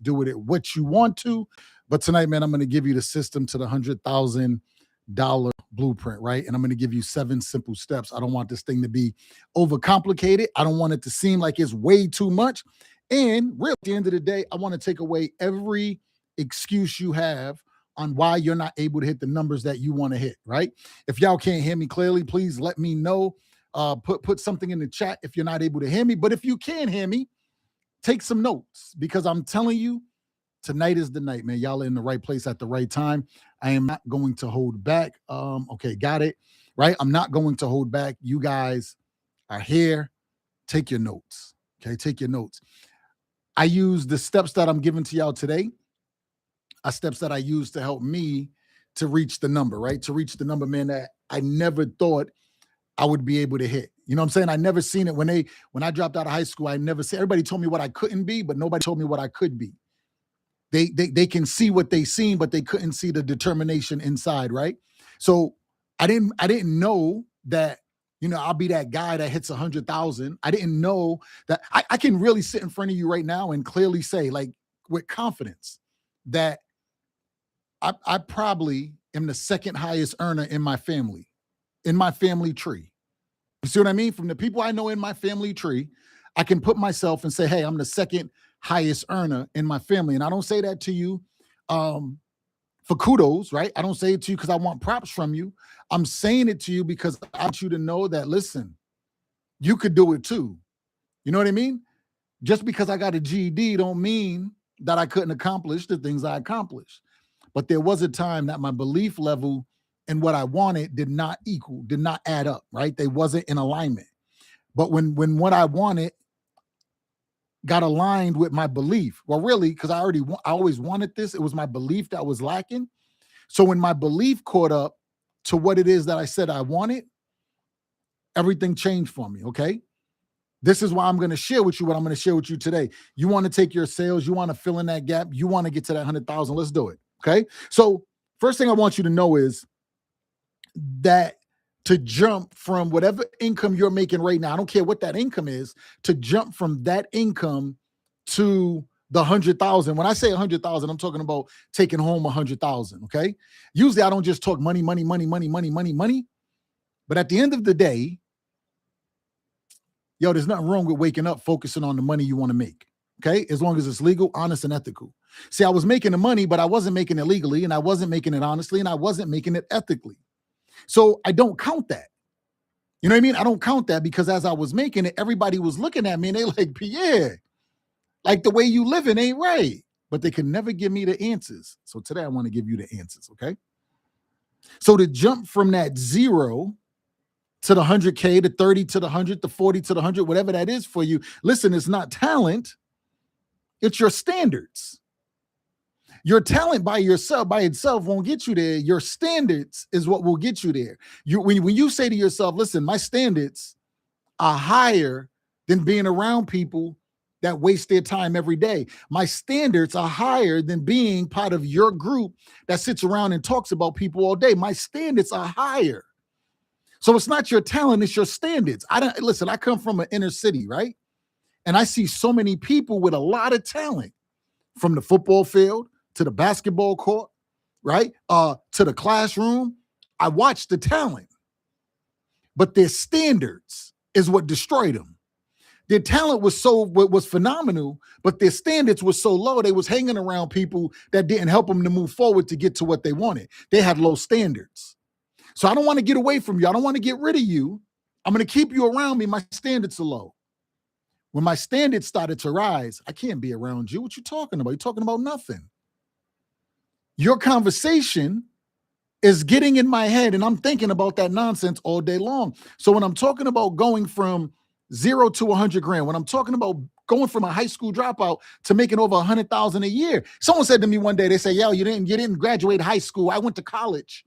do with it what you want to. But tonight, man, I'm going to give you the system to the $100,000 blueprint, right? And I'm going to give you 7 simple steps. I don't want this thing to be overcomplicated. I don't want it to seem like it's way too much. And really, at the end of the day, I want to take away every excuse you have on why you're not able to hit the numbers that you want to hit, right? If y'all can't hear me clearly, please let me know. Put something in the chat if you're not able to hear me. But if you can hear me, take some notes, because I'm telling you, tonight is the night, man. Y'all are in the right place at the right time. I am not going to hold back. Okay, got it. Right? I'm not going to hold back. You guys are here. Take your notes. Okay, take your notes. I use the steps that I'm giving to y'all today are steps that I use to help me to reach the number, right? To reach the number, man, that I never thought I would be able to hit. You know what I'm saying? I never seen it when I dropped out of high school. I never see, everybody told me what I couldn't be, but nobody told me what I could be. They can see what they seen, but they couldn't see the determination inside, right? So I didn't know that, I'll be that guy that hits 100,000. I didn't know that I can really sit in front of you right now and clearly say, like, with confidence, that I probably am the second highest earner in my family tree. You see what I mean? From the people I know in my family tree, I can put myself and say, hey, I'm the second highest earner in my family. And I don't say that to you for kudos, right? I don't say it to you because I want props from you. I'm saying it to you because I want you to know that, listen, you could do it too. You know what I mean? Just because I got a GED don't mean that I couldn't accomplish the things I accomplished. But there was a time that my belief level and what I wanted did not add up, right? They wasn't in alignment. But when what I wanted got aligned with my belief, well, really, because I always wanted this, it was my belief that was lacking. So when my belief caught up to what it is that I said I wanted, everything changed for me, okay? This is why I'm going to share with you what I'm going to share with you today. You want to take your sales, you want to fill in that gap, you want to get to that 100,000, let's do it, okay? So first thing I want you to know is that to jump from whatever income you're making right now, I don't care what that income is, to jump from that income to the 100,000. When I say 100,000, I'm talking about taking home 100,000, okay? Usually I don't just talk money. But at the end of the day, there's nothing wrong with waking up focusing on the money you want to make, okay? As long as it's legal, honest, and ethical. See, I was making the money, but I wasn't making it legally, and I wasn't making it honestly, and I wasn't making it ethically. So I don't count that. You know what I mean? I don't count that because as I was making it, everybody was looking at me and they like, Pierre, like the way you living ain't right. But they could never give me the answers. So today I want to give you the answers, okay? So to jump from that 0 to the 100K, to 30 to the 100, to 40 to the 100, whatever that is for you, listen, it's not talent. It's your standards. Your talent by itself won't get you there. Your standards is what will get you there. When you say to yourself, listen, my standards are higher than being around people that waste their time every day. My standards are higher than being part of your group that sits around and talks about people all day. My standards are higher. So it's not your talent, it's your standards. I come from an inner city, right? And I see so many people with a lot of talent, from the football field to the basketball court, right? To the classroom. I watch the talent, but their standards is what destroyed them. Their talent was phenomenal, but their standards were so low, they was hanging around people that didn't help them to move forward to get to what they wanted. They had low standards. So I don't want to get away from you. I don't want to get rid of you. I'm going to keep you around me. My standards are low. When my standards started to rise, I can't be around you. What you talking about? You're talking about nothing. Your conversation is getting in my head, and I'm thinking about that nonsense all day long. So when I'm talking about going from 0 to 100 grand, when I'm talking about going from a high school dropout to making over 100,000 a year, someone said to me one day, they say, yo, you didn't graduate high school. I went to college.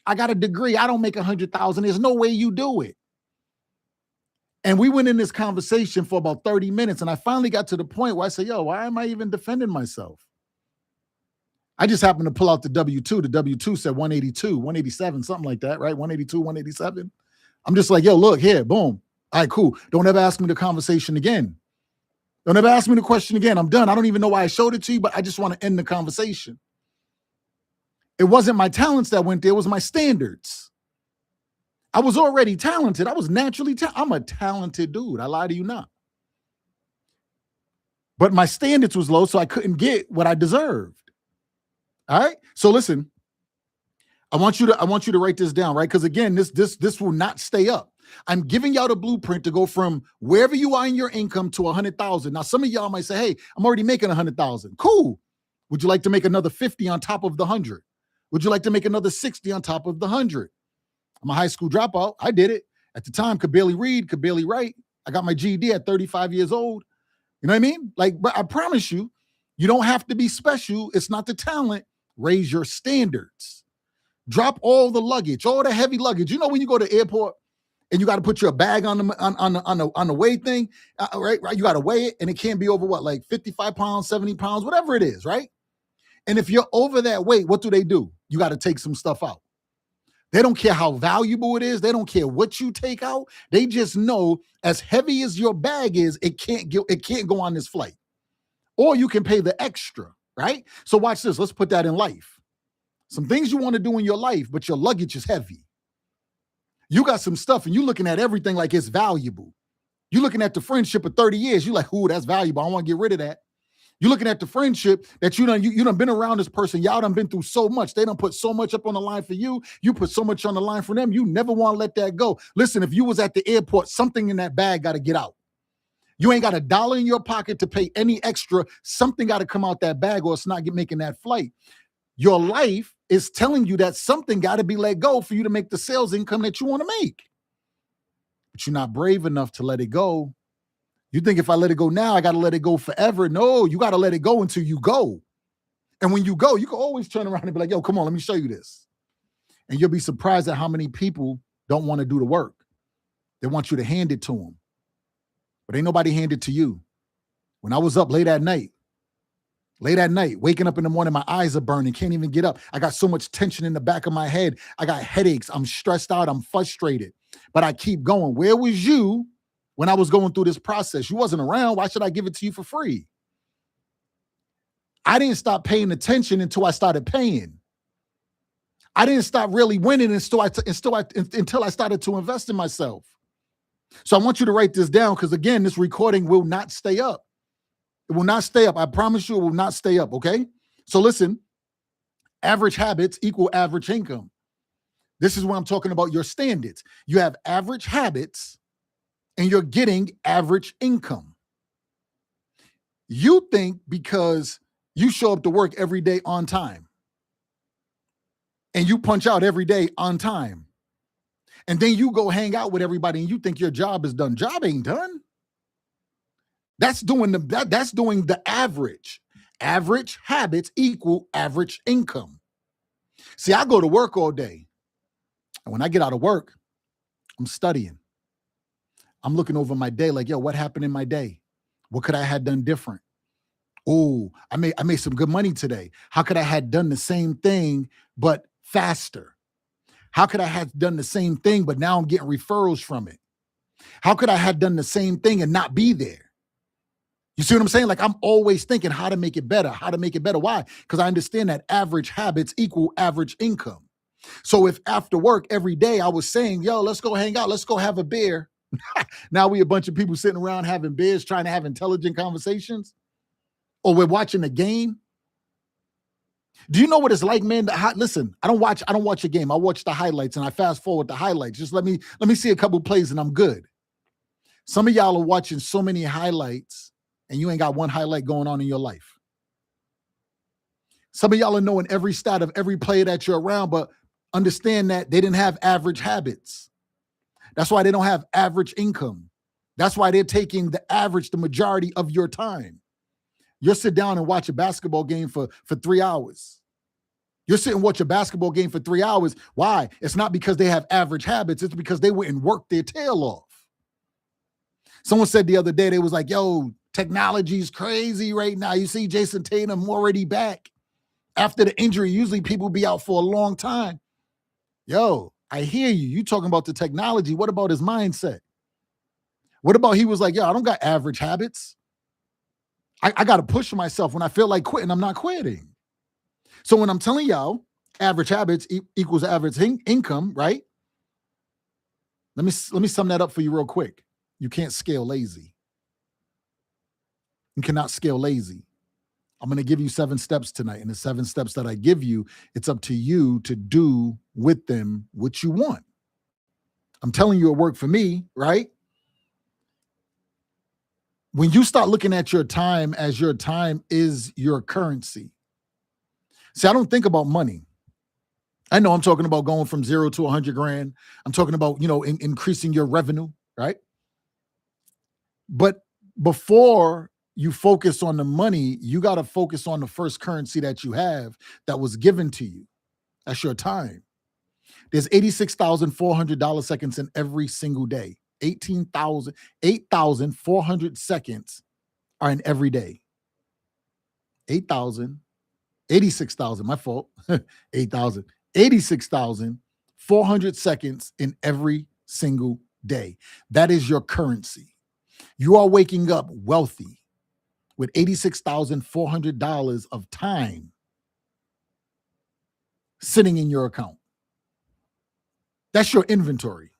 I got a degree. I don't make 100,000. There's no way you do it. And we went in this conversation for about 30 minutes. And I finally got to the point where I said, yo, why am I even defending myself? I just happened to pull out the W-2. The W-2 said 182, 187, something like that, right? 182, 187. I'm just like, yo, look here, boom. All right, cool. Don't ever ask me the conversation again. Don't ever ask me the question again. I'm done. I don't even know why I showed it to you, but I just want to end the conversation. It wasn't my talents that went there. It was my standards. I was already talented. I was naturally talented. I'm a talented dude. I lie to you not. But my standards was low, so I couldn't get what I deserved. All right. So listen, I want you to write this down, right? Because again, this will not stay up. I'm giving y'all the blueprint to go from wherever you are in your income to 100,000. Now, some of y'all might say, "Hey, I'm already making 100,000." Cool. Would you like to make another 50 on top of the 100? Would you like to make another 60 on top of the 100? I'm a high school dropout. I did it at the time. Could barely read, could barely write. I got my GED at 35 years old. You know what I mean? Like, but I promise you, you don't have to be special. It's not the talent. Raise your standards. Drop all the luggage, all the heavy luggage. You know, when you go to the airport and you got to put your bag on the weigh thing, right? You got to weigh it, and it can't be over what, like 55 pounds, 70 pounds, whatever it is, right? And if you're over that weight, what do? You got to take some stuff out. They don't care how valuable it is. They don't care what you take out. They just know as heavy as your bag is, it can't go on this flight. Or you can pay the extra, right? So watch this. Let's put that in life. Some things you want to do in your life, but your luggage is heavy. You got some stuff and you're looking at everything like it's valuable. You're looking at the friendship of 30 years. You're like, ooh, that's valuable. I want to get rid of that. You're looking at the friendship that you done been around this person. Y'all done been through so much. They done put so much up on the line for you. You put so much on the line for them. You never want to let that go. Listen, if you was at the airport, something in that bag got to get out. You ain't got $1 in your pocket to pay any extra. Something got to come out that bag or it's not making that flight. Your life is telling you that something got to be let go for you to make the sales income that you want to make. But you're not brave enough to let it go. You think if I let it go now, I got to let it go forever. No, you got to let it go until you go. And when you go, you can always turn around and be like, yo, come on, let me show you this. And you'll be surprised at how many people don't want to do the work. They want you to hand it to them. But ain't nobody hand it to you. When I was up late at night, waking up in the morning, my eyes are burning, can't even get up. I got so much tension in the back of my head. I got headaches. I'm stressed out. I'm frustrated. But I keep going. Where was you when I was going through this process? You wasn't around. Why should I give it to you for free? I didn't stop paying attention until I started paying. I didn't stop really winning until I started to invest in myself. So I want you to write this down because, again, this recording will not stay up. It will not stay up. I promise you it will not stay up, okay? So listen, average habits equal average income. This is when I'm talking about your standards. You have average habits and you're getting average income. You think because you show up to work every day on time and you punch out every day on time, and then you go hang out with everybody and you think your job is done. Job ain't done. That's doing the average. Average habits equal average income. See, I go to work all day. And when I get out of work, I'm studying. I'm looking over my day like, yo, what happened in my day? What could I have done different? Oh, I made some good money today. How could I have done the same thing, but faster? How could I have done the same thing, but now I'm getting referrals from it? How could I have done the same thing and not be there? You see what I'm saying? Like, I'm always thinking how to make it better, Why? Because I understand that average habits equal average income. So if after work every day I was saying, yo, let's go hang out, let's go have a beer. Now we a bunch of people sitting around having beers, trying to have intelligent conversations. Or we're watching a game. Do you know what it's like, man? Listen, I don't watch a game. I watch the highlights and I fast forward the highlights. Just let me see a couple plays and I'm good. Some of y'all are watching so many highlights and you ain't got one highlight going on in your life. Some of y'all are knowing every stat of every player that you're around, but understand that they didn't have average habits. That's why they don't have average income. That's why they're taking the average, the majority of your time. You'll sit down and watch a basketball game for 3 hours. You're sitting and watch a basketball game for 3 hours. Why? It's not because they have average habits. It's because they went and worked their tail off. Someone said the other day, they was like, yo, technology is crazy right now. You see Jason Tatum already back. After the injury, usually people be out for a long time. Yo, I hear you. You talking about the technology. What about his mindset? What about he was like, yo, I don't got average habits. I got to push myself. When I feel like quitting, I'm not quitting. So when I'm telling y'all average habits equals average income, right? Let me sum that up for you real quick. You can't scale lazy. You cannot scale lazy. I'm going to give you 7 steps tonight. And the 7 steps that I give you, it's up to you to do with them what you want. I'm telling you it worked for me, right? When you start looking at your time as your time is your currency. See, I don't think about money. I know I'm talking about going from 0 to 100 grand. I'm talking about, increasing your revenue, right? But before you focus on the money, you got to focus on the first currency that you have that was given to you. That's your time. There's 86,400 seconds in every single day. 8,400 seconds are in every day. 86,000, my fault. 8,000. 86,400 seconds in every single day. That is your currency. You are waking up wealthy with $86,400 of time sitting in your account. That's your inventory.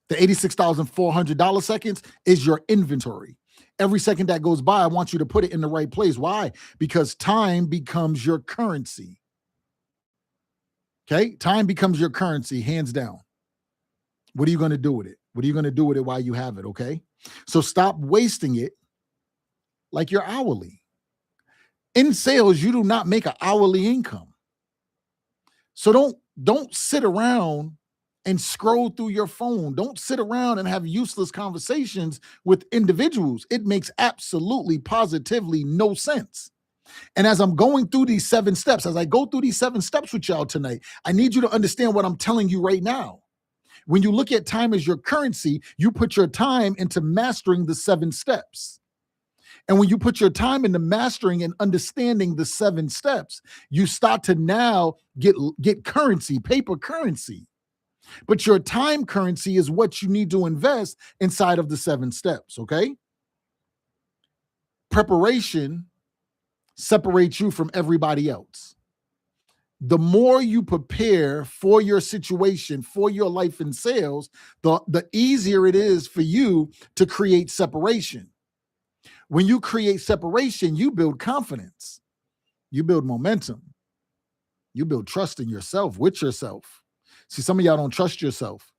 The $86,400 seconds is your inventory. Every second that goes by, I want you to put it in the right place. Why? Because time becomes your currency. Okay? Time becomes your currency, hands down. What are you going to do with it? What are you going to do with it while you have it? Okay? So stop wasting it like you're hourly. In sales, you do not make an hourly income. So don't sit around and scroll through your phone. Don't sit around and have useless conversations with individuals. It makes absolutely, positively no sense. And as I'm going through these 7 steps, as I go through these 7 steps with y'all tonight, I need you to understand what I'm telling you right now. When you look at time as your currency, you put your time into mastering the 7 steps. And when you put your time into mastering and understanding the 7 steps, you start to now get currency, paper currency. But your time currency is what you need to invest inside of the 7 steps, okay? Preparation separates you from everybody else. The more you prepare for your situation, for your life in sales, the easier it is for you to create separation. When you create separation, you build confidence, you build momentum, you build trust in yourself, with yourself. See, some of y'all don't trust yourself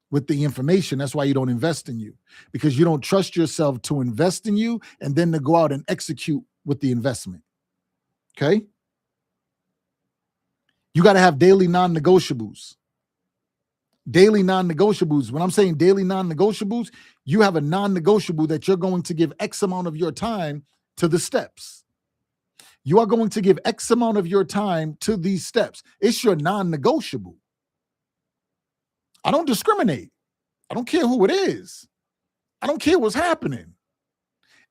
with the information. That's why you don't invest in you, because you don't trust yourself to invest in you and then to go out and execute with the investment. Okay? You got to have daily non-negotiables. Daily non-negotiables. When I'm saying daily non-negotiables, you have a non-negotiable that you're going to give X amount of your time to the steps. You are going to give X amount of your time to these steps. It's your non-negotiable. I don't discriminate. I don't care who it is. I don't care what's happening.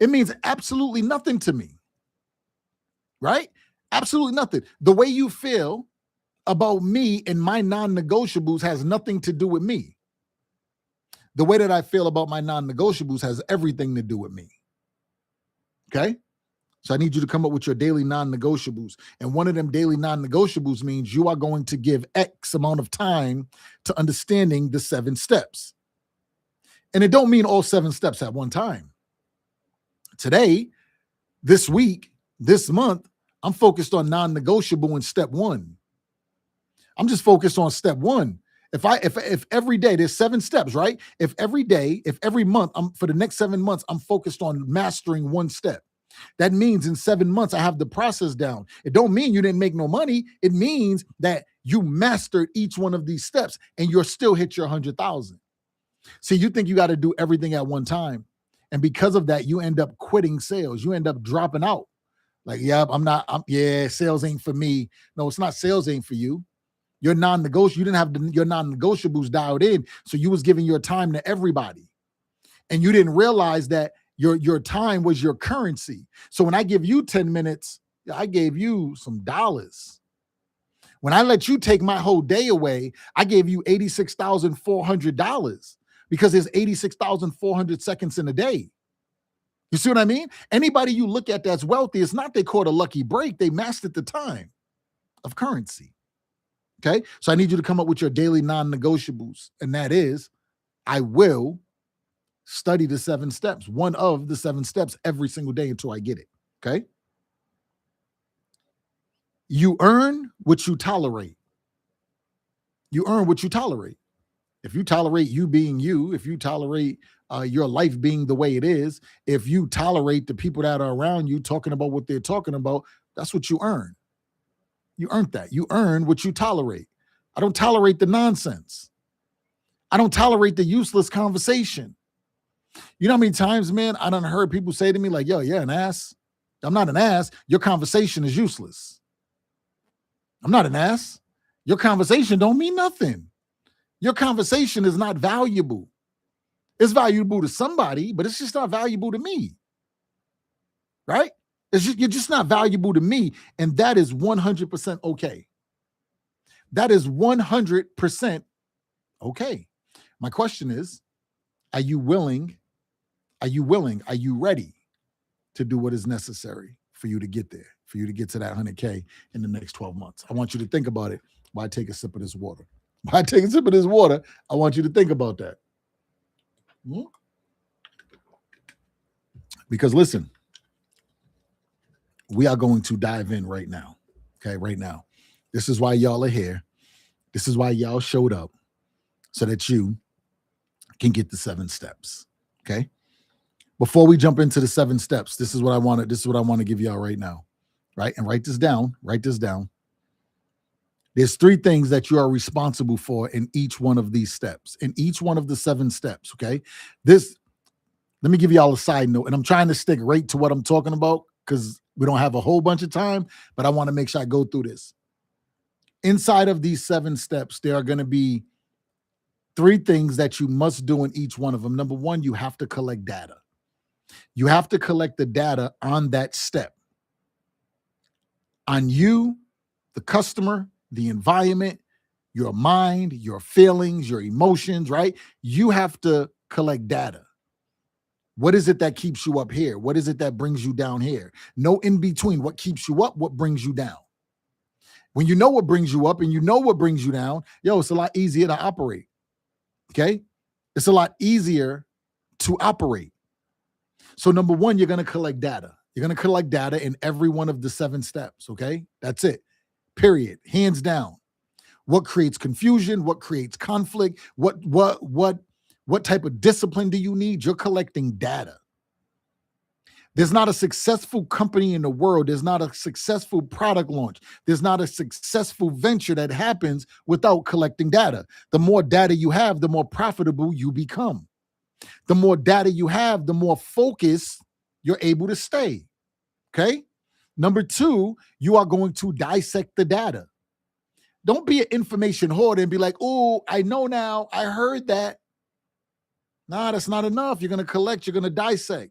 It means absolutely nothing to me. Right? Absolutely nothing. The way you feel about me and my non-negotiables has nothing to do with me. The way that I feel about my non-negotiables has everything to do with me. Okay? So I need you to come up with your daily non-negotiables. And one of them daily non-negotiables means you are going to give X amount of time to understanding the 7 steps. And it don't mean all 7 steps at one time. Today, this week, this month, I'm focused on non-negotiable in step 1. I'm just focused on step 1. If every day, there's 7 steps, right? If every day, if every month, for the next 7 months, I'm focused on mastering 1 step. That means in 7 months, I have the process down. It don't mean you didn't make no money. It means that you mastered each one of these steps and you're still hit your 100,000. See, you think you got to do everything at one time. And because of that, you end up quitting sales. You end up dropping out. Like, sales ain't for me. No, it's not sales ain't for you. Your non-negotiable, you didn't have your non-negotiables dialed in. So you was giving your time to everybody. And you didn't realize that your time was your currency. So when I give you 10 minutes, I gave you some dollars. When I let you take my whole day away, I gave you $86,400 because there's 86,400 seconds in a day. You see what I mean? Anybody you look at that's wealthy, it's not they caught a lucky break. They mastered the time of currency. Okay. So I need you to come up with your daily non-negotiables. And that is, I will study the 7 steps, one of the 7 steps every single day until I get it. Okay. You earn what you tolerate. You earn what you tolerate. If you tolerate you being you, if you tolerate your life being the way it is, if you tolerate the people that are around you talking about what they're talking about, that's what you earn. You earned that. You earn what you tolerate. I don't tolerate the nonsense. I don't tolerate the useless conversation. You know how many times, man, I done heard people say to me like, yo, you're an ass. I'm not an ass. Your conversation is useless. I'm not an ass. Your conversation don't mean nothing. Your conversation is not valuable. It's valuable to somebody, but it's just not valuable to me. Right? You're just not valuable to me. And that is 100% okay. That is 100% okay. My question is, are you willing? Are you willing? Are you ready to do what is necessary for you to get there, for you to get to that 100K in the next 12 months? I want you to think about it while I take a sip of this water. While I take a sip of this water, I want you to think about that. Because listen, we are going to dive in right now. Okay, right now. This is why y'all are here. This is why y'all showed up, so that you can get the 7 steps. Okay. Before we jump into the 7 steps, this is what I want to give y'all right now. Right? And write this down. Write this down. There's 3 things that you are responsible for in each one of these steps, in each one of the 7 steps. Okay. Let me give y'all a side note, and I'm trying to stick right to what I'm talking about because we don't have a whole bunch of time, but I want to make sure I go through this. Inside of these 7 steps, there are going to be 3 things that you must do in each one of them. Number 1, you have to collect data. You have to collect the data on that step. On you, the customer, the environment, your mind, your feelings, your emotions, right? You have to collect data. What is it that keeps you up here? What is it that brings you down here? No in between. What keeps you up? What brings you down? When you know what brings you up and you know what brings you down, it's a lot easier to operate. Okay? It's a lot easier to operate. So number 1, you're going to collect data. You're going to collect data in every one of the 7 steps. Okay? That's it. Period. Hands down. What creates confusion? What creates conflict? What type of discipline do you need? You're collecting data. There's not a successful company in the world. There's not a successful product launch. There's not a successful venture that happens without collecting data. The more data you have, the more profitable you become. The more data you have, the more focused you're able to stay. Okay? Number 2, you are going to dissect the data. Don't be an information hoarder and be like, oh, I know now. I heard that. Nah, that's not enough. You're going to collect. You're going to dissect.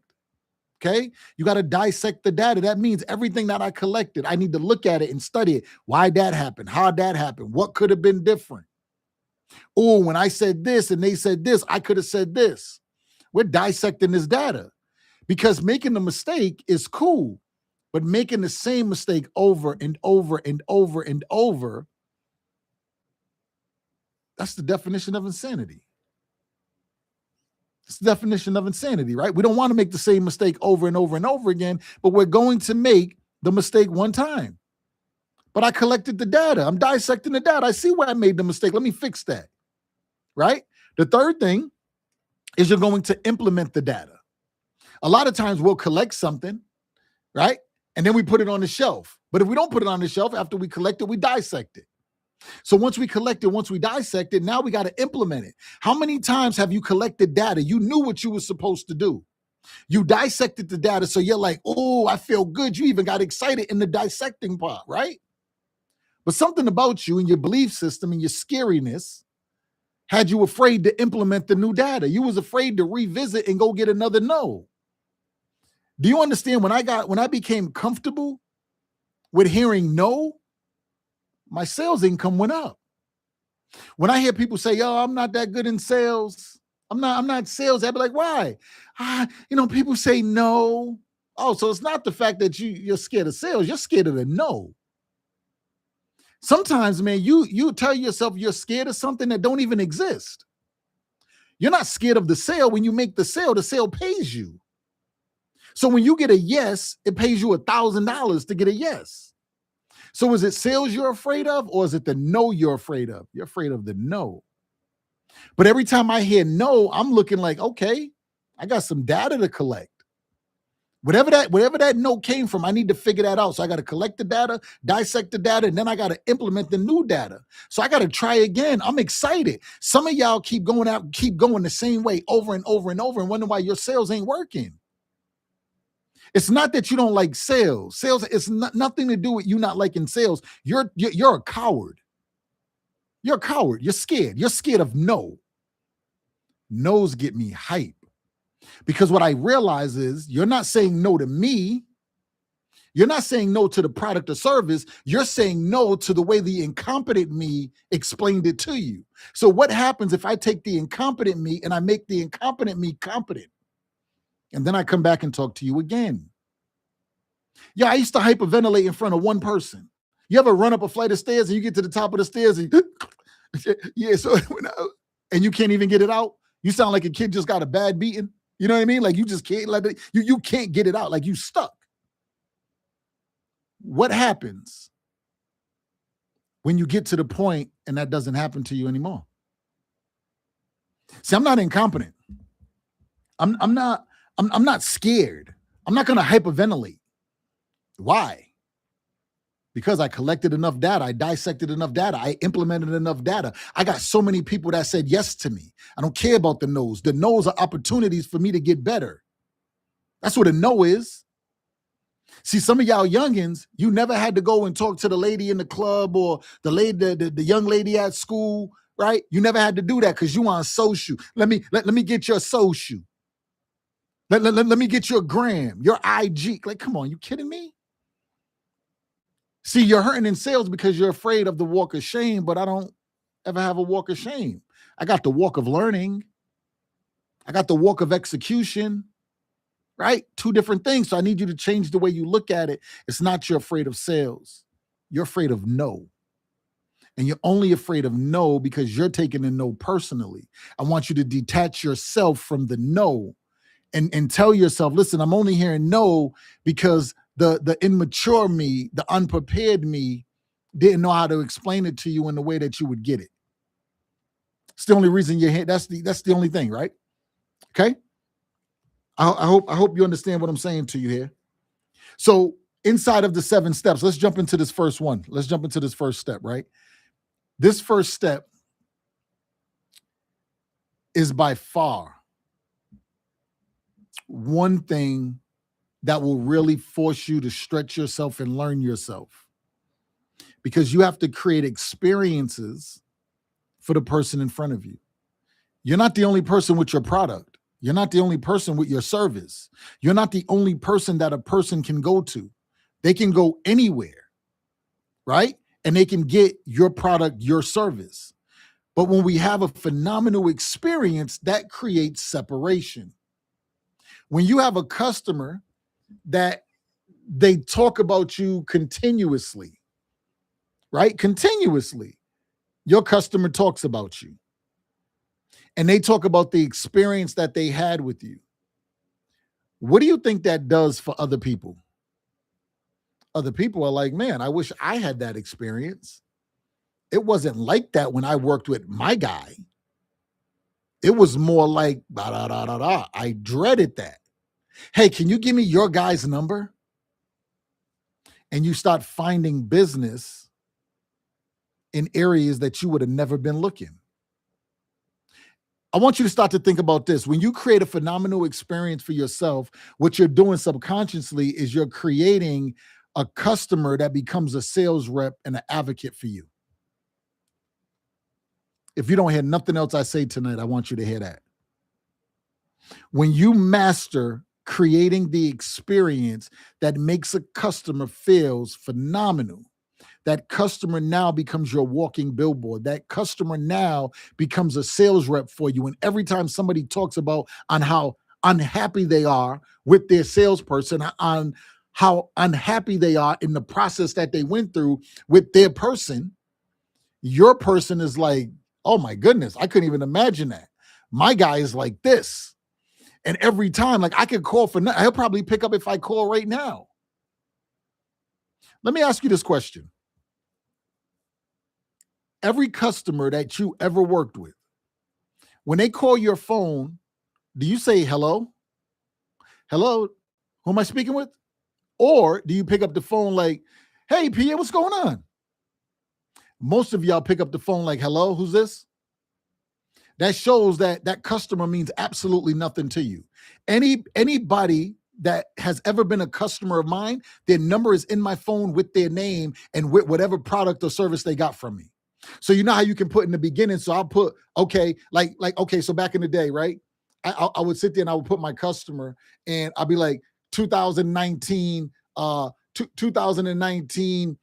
Okay? You got to dissect the data. That means everything that I collected, I need to look at it and study it. Why that happened? How that happened? What could have been different? Oh, when I said this and they said this, I could have said this. We're dissecting this data because making a mistake is cool, but making the same mistake over and over and over and over, that's the definition of insanity. It's the definition of insanity, right? We don't want to make the same mistake over and over and over again, but we're going to make the mistake one time. But I collected the data. I'm dissecting the data. I see where I made the mistake. Let me fix that, right? The third thing is you're going to implement the data. A lot of times we'll collect something, right? And then we put it on the shelf. But if we don't put it on the shelf after we collect it, we dissect it. So once we collect it, once we dissect it, now we got to implement it. How many times have you collected data? You knew what you were supposed to do. You dissected the data. So you're like, oh, I feel good. You even got excited in the dissecting part, right? But something about you and your belief system and your scariness had you afraid to implement the new data. You was afraid to revisit and go get another no. Do you understand when I became comfortable with hearing no, my sales income went up. When I hear people say, yo, I'm not that good in sales, I'm not sales. I'd be like, why? People say no. Oh, so it's not the fact that you're scared of sales, you're scared of the no. Sometimes, man, you tell yourself you're scared of something that don't even exist. You're not scared of the sale. When you make the sale pays you. So when you get a yes, it pays you $1,000 to get a yes. So is it sales you're afraid of, or is it the no you're afraid of? You're afraid of the no. But every time I hear no, I'm looking like, okay, I got some data to collect. Whatever that no came from, I need to figure that out. So I got to collect the data, dissect the data, and then I got to implement the new data. So I got to try again. I'm excited. Some of y'all keep going the same way over and over and over and wonder why your sales ain't working. It's not that you don't like sales. Sales is nothing to do with you not liking sales. You're a coward. You're a coward. You're scared. You're scared of no. No's get me hype. Because what I realize is you're not saying no to me. You're not saying no to the product or service. You're saying no to the way the incompetent me explained it to you. So what happens if I take the incompetent me and I make the incompetent me competent? And then I come back and talk to you again. Yeah, I used to hyperventilate in front of one person. You ever run up a flight of stairs and you get to the top of the stairs and yeah, so and you can't even get it out? You sound like a kid just got a bad beating. You know what I mean? Like you just can't let it, you can't get it out, like you stuck. What happens when you get to the point and that doesn't happen to you anymore? See, I'm not incompetent. I'm not scared. I'm not gonna hyperventilate. Why? Because I collected enough data, I dissected enough data, I implemented enough data. I got so many people that said yes to me. I don't care about the no's. The no's are opportunities for me to get better. That's what a no is. See, some of y'all youngins, you never had to go and talk to the lady in the club or the young lady at school, right? You never had to do that because you on social. Let me get your social. Let me get your gram, your IG. Like, come on, you kidding me? See, you're hurting in sales because you're afraid of the walk of shame, but I don't ever have a walk of shame. I got the walk of learning. I got the walk of execution, right? Two different things. So I need you to change the way you look at it. It's not you're afraid of sales. You're afraid of no. And you're only afraid of no because you're taking the no personally. I want you to detach yourself from the no and tell yourself, listen, I'm only hearing no because the immature me, the unprepared me didn't know how to explain it to you in the way that you would get it. It's the only reason you're here. That's the only thing, right? Okay. I hope you understand what I'm saying to you here. So inside of the 7 steps, let's jump into this first one. Let's jump into this first step, right? This first step is by far one thing that will really force you to stretch yourself and learn yourself, because you have to create experiences for the person in front of you. You're not the only person with your product. You're not the only person with your service. You're not the only person that a person can go to. They can go anywhere, right? And they can get your product, your service. But when we have a phenomenal experience, that creates separation. When you have a customer that they talk about you continuously, right? Continuously, your customer talks about you. And they talk about the experience that they had with you. What do you think that does for other people? Other people are like, man, I wish I had that experience. It wasn't like that when I worked with my guy. It was more like, da, da, da, da, da. I dreaded that. Hey, can you give me your guy's number? And you start finding business in areas that you would have never been looking. I want you to start to think about this. When you create a phenomenal experience for yourself, what you're doing subconsciously is you're creating a customer that becomes a sales rep and an advocate for you. If you don't hear nothing else I say tonight, I want you to hear that. When you master creating the experience that makes a customer feels phenomenal, that customer now becomes your walking billboard. That customer now becomes a sales rep for you. And every time somebody talks about on how unhappy they are with their salesperson, on how unhappy they are in the process that they went through with their person, your person is like, oh my goodness, I couldn't even imagine that. My guy is like this. And every time, like I could call for nothing. He'll probably pick up if I call right now. Let me ask you this question. Every customer that you ever worked with, when they call your phone, do you say hello? Hello? Who am I speaking with? Or do you pick up the phone like, hey, Pierre, what's going on? Most of y'all pick up the phone like, hello, who's this? That shows that that customer means absolutely nothing to you. Anybody that has ever been a customer of mine, their number is in my phone with their name and with whatever product or service they got from me. So you know how you can put in the beginning. So I'll put, okay, okay, so back in the day, right? I would sit there and I would put my customer and I'll be like 2019, 2019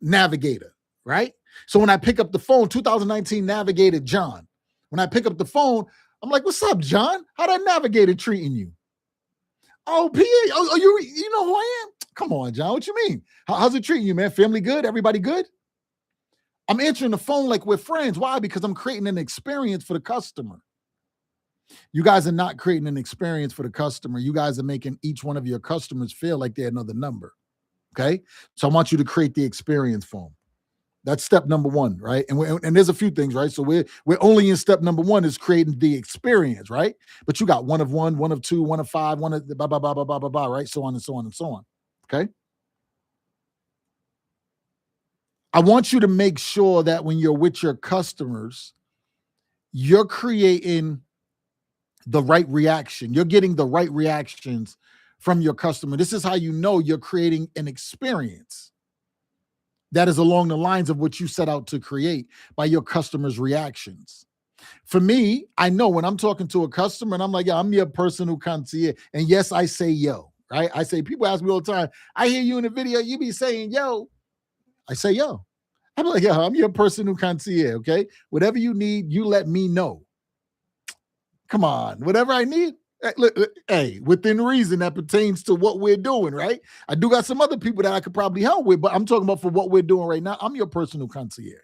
Navigator, right? So when I pick up the phone, 2019 Navigator John. When I pick up the phone, I'm like, what's up, John? How that Navigator treating you? Oh, PA, oh, you know who I am? Come on, John, what you mean? How's it treating you, man? Family good? Everybody good? I'm answering the phone like we're friends. Why? Because I'm creating an experience for the customer. You guys are not creating an experience for the customer. You guys are making each one of your customers feel like they're another number, okay? So I want you to create the experience for them. That's step number one, right? And there's a few things, right? So we're only in step number one is creating the experience, right? But you got one of one, one of two, one of five, one of blah, blah, blah, blah, blah, blah, blah, right? So on and so on and so on, okay? I want you to make sure that when you're with your customers, you're creating the right reaction. You're getting the right reactions from your customer. This is how you know you're creating an experience that is along the lines of what you set out to create by your customers' reactions. For me, I know when I'm talking to a customer and I'm like, yeah, I'm your personal concierge. And yes, I say yo, right? I say, people ask me all the time, I hear you in the video, you be saying yo. I say yo. I'm like, yeah, I'm your personal concierge, okay? Whatever you need, you let me know. Come on, whatever I need, hey, within reason that pertains to what we're doing, right? I do got some other people that I could probably help with, but I'm talking about for what we're doing right now. I'm your personal concierge.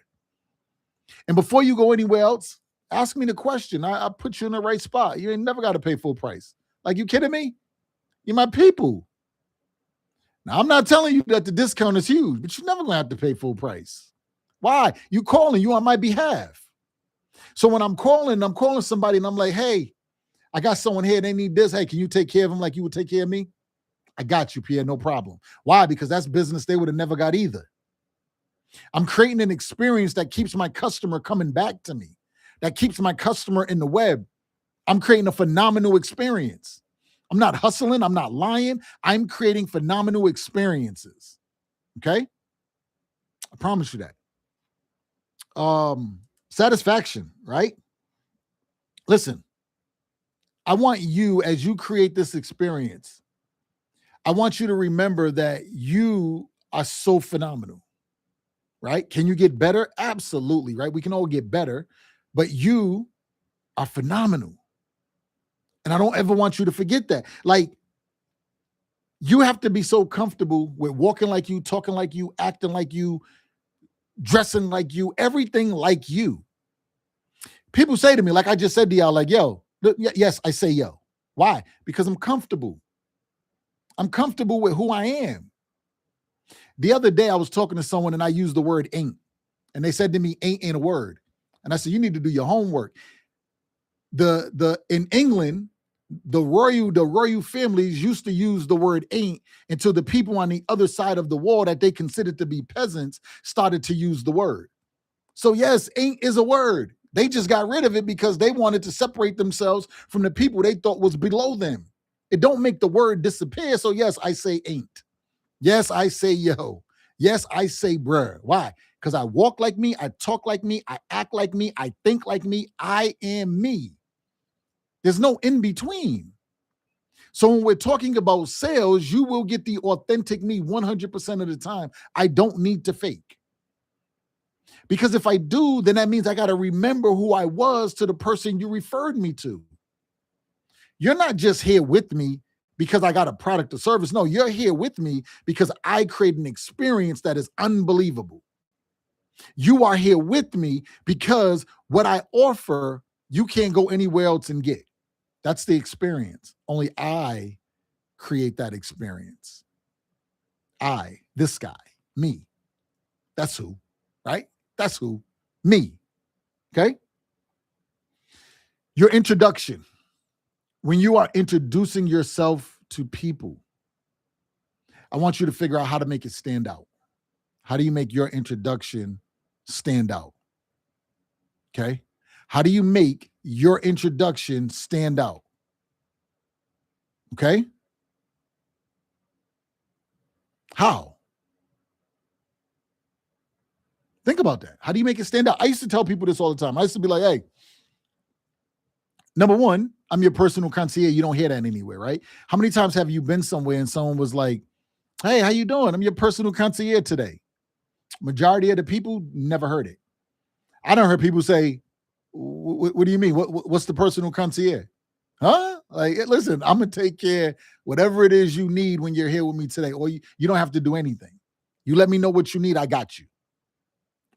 And before you go anywhere else, ask me the question. I put you in the right spot. You ain't never got to pay full price. Like, you kidding me? You're my people. Now, I'm not telling you that the discount is huge, but you're never going to have to pay full price. Why? You calling, you on my behalf. So when I'm calling somebody and I'm like, hey, I got someone here, they need this. Hey, can you take care of them like you would take care of me? I got you, Pierre, no problem. Why? Because that's business they would have never got either. I'm creating an experience that keeps my customer coming back to me, that keeps my customer in the web. I'm creating a phenomenal experience. I'm not hustling. I'm not lying. I'm creating phenomenal experiences. Okay? I promise you that. Satisfaction, right? Listen, I want you, as you create this experience, I want you to remember that you are so phenomenal, right? Can you get better? Absolutely, right? We can all get better, but you are phenomenal. And I don't ever want you to forget that. Like, you have to be so comfortable with walking like you, talking like you, acting like you, dressing like you, everything like you. People say to me, like I just said to y'all, like, yo, yes, I say yo. Why? Because I'm comfortable. I'm comfortable with who I am. The other day I was talking to someone and I used the word ain't. And they said to me, ain't a word. And I said, you need to do your homework. In England, the royal families used to use the word ain't until the people on the other side of the wall that they considered to be peasants started to use the word. So yes, ain't is a word. They just got rid of it because they wanted to separate themselves from the people they thought was below them. It don't make the word disappear. So yes, I say ain't. Yes, I say yo. Yes, I say bruh. Why? Because I walk like me, I talk like me, I act like me, I think like me, I am me. There's no in between. So when we're talking about sales, you will get the authentic me 100% of the time. I don't need to fake. Because if I do, then that means I got to remember who I was to the person you referred me to. You're not just here with me because I got a product or service. No, you're here with me because I create an experience that is unbelievable. You are here with me because what I offer, you can't go anywhere else and get. That's the experience. Only I create that experience. I, this guy, me. That's who, right? That's who, me. Okay? Your introduction. When you are introducing yourself to people, I want you to figure out how to make it stand out. How do you make your introduction stand out? Okay? How do you make your introduction stand out? Okay? How? Think about that. How do you make it stand out? I used to tell people this all the time. I used to be like, hey, number one, I'm your personal concierge. You don't hear that anywhere, right? How many times have you been somewhere and someone was like, hey, how you doing? I'm your personal concierge today. Majority of the people never heard it. I don't hear people say, what do you mean? What's the personal concierge? Huh? Like, listen, I'm going to take care whatever it is you need when you're here with me today. Or you don't have to do anything. You let me know what you need. I got you.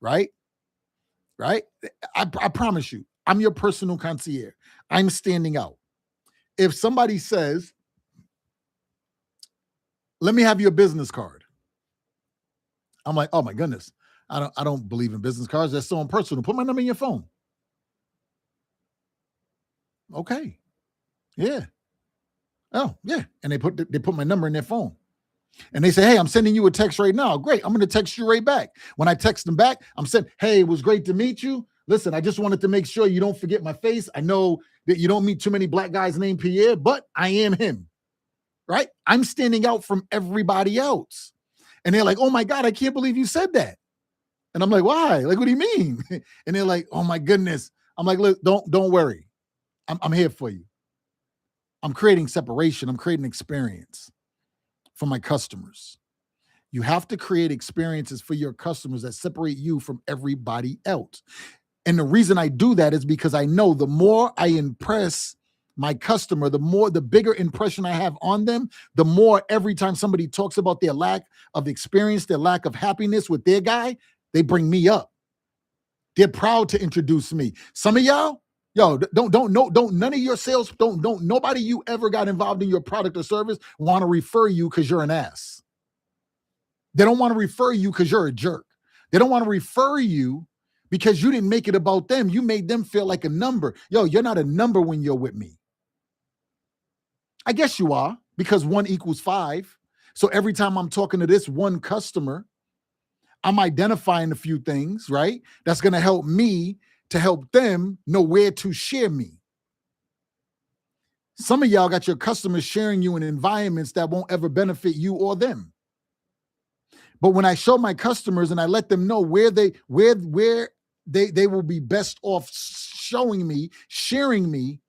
Right? Right? I promise you, I'm your personal concierge. I'm standing out. If somebody says, let me have your business card, I'm like, oh my goodness, I don't believe in business cards. That's so impersonal. Put my number in your phone. Okay. Yeah. Oh, yeah. And they put my number in their phone. And they say, hey, I'm sending you a text right now. Great. I'm going to text you right back. When I text them back, I'm saying, hey, it was great to meet you. Listen, I just wanted to make sure you don't forget my face. I know that you don't meet too many black guys named Pierre, but I am him. Right? I'm standing out from everybody else. And they're like, oh my God, I can't believe you said that. And I'm like, why? Like, what do you mean? And they're like, oh my goodness. I'm like, look, don't worry. I'm here for you. I'm creating separation. I'm creating experience for my customers. You have to create experiences for your customers that separate you from everybody else. And the reason I do that is because I know the more I impress my customer, the bigger impression I have on them, the more every time somebody talks about their lack of experience, their lack of happiness with their guy, they bring me up. They're proud to introduce me. Some of y'all, don't none of your sales, don't nobody you ever got involved in your product or service want to refer you because you're an ass. They don't want to refer you because you're a jerk. They don't want to refer you because you didn't make it about them. You made them feel like a number. You're not a number when you're with me. I guess you are, because 1 equals 5. So every time I'm talking to this one customer, I'm identifying a few things, right? That's going to help me to help them know where to share me. Some of y'all got your customers sharing you in environments that won't ever benefit you or them. But when I show my customers and I let them know where they will be best off showing me, sharing me,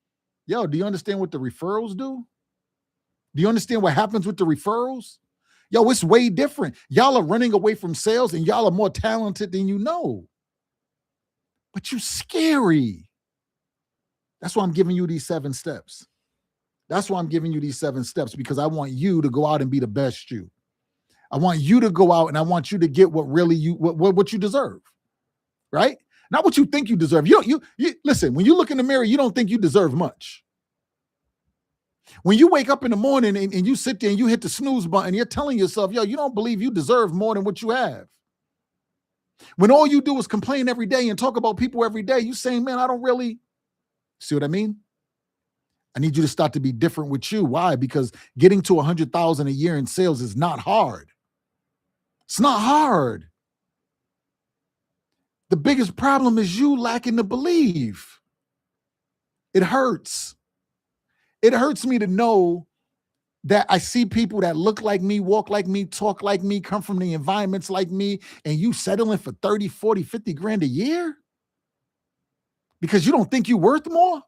do you understand what the referrals do? Do you understand what happens with the referrals? It's way different. Y'all are running away from sales and y'all are more talented than you know. But you're scary. That's why I'm giving you these 7 steps. That's why I'm giving you these 7 steps, because I want you to go out and be the best you. I want you to go out and I want you to get what really what you deserve, right? Not what you think you deserve. You listen, when you look in the mirror, you don't think you deserve much. When you wake up in the morning and you sit there and you hit the snooze button, you're telling yourself, you don't believe you deserve more than what you have. When all you do is complain every day and talk about people every day, you saying, man, I don't really see what I mean? I need you to start to be different with you. Why? Because getting to 100,000 a year in sales is not hard. It's not hard. The biggest problem is you lacking the belief. It hurts. It hurts me to know that I see people that look like me, walk like me, talk like me, come from the environments like me, and you settling for 30, 40, 50 grand a year because you don't think you're worth more?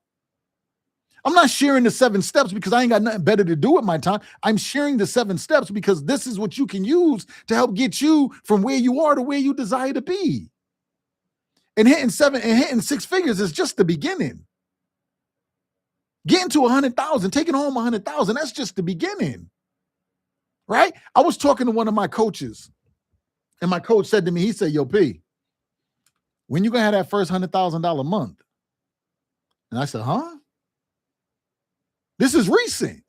I'm not sharing the 7 steps because I ain't got nothing better to do with my time. I'm sharing the 7 steps because this is what you can use to help get you from where you are to where you desire to be. And hitting 6 figures is just the beginning. Getting to 100,000, taking home 100,000, that's just the beginning, right? I was talking to one of my coaches, and my coach said to me, he said, yo, P, when you gonna have that first $100,000 month? And I said, huh? This is recent.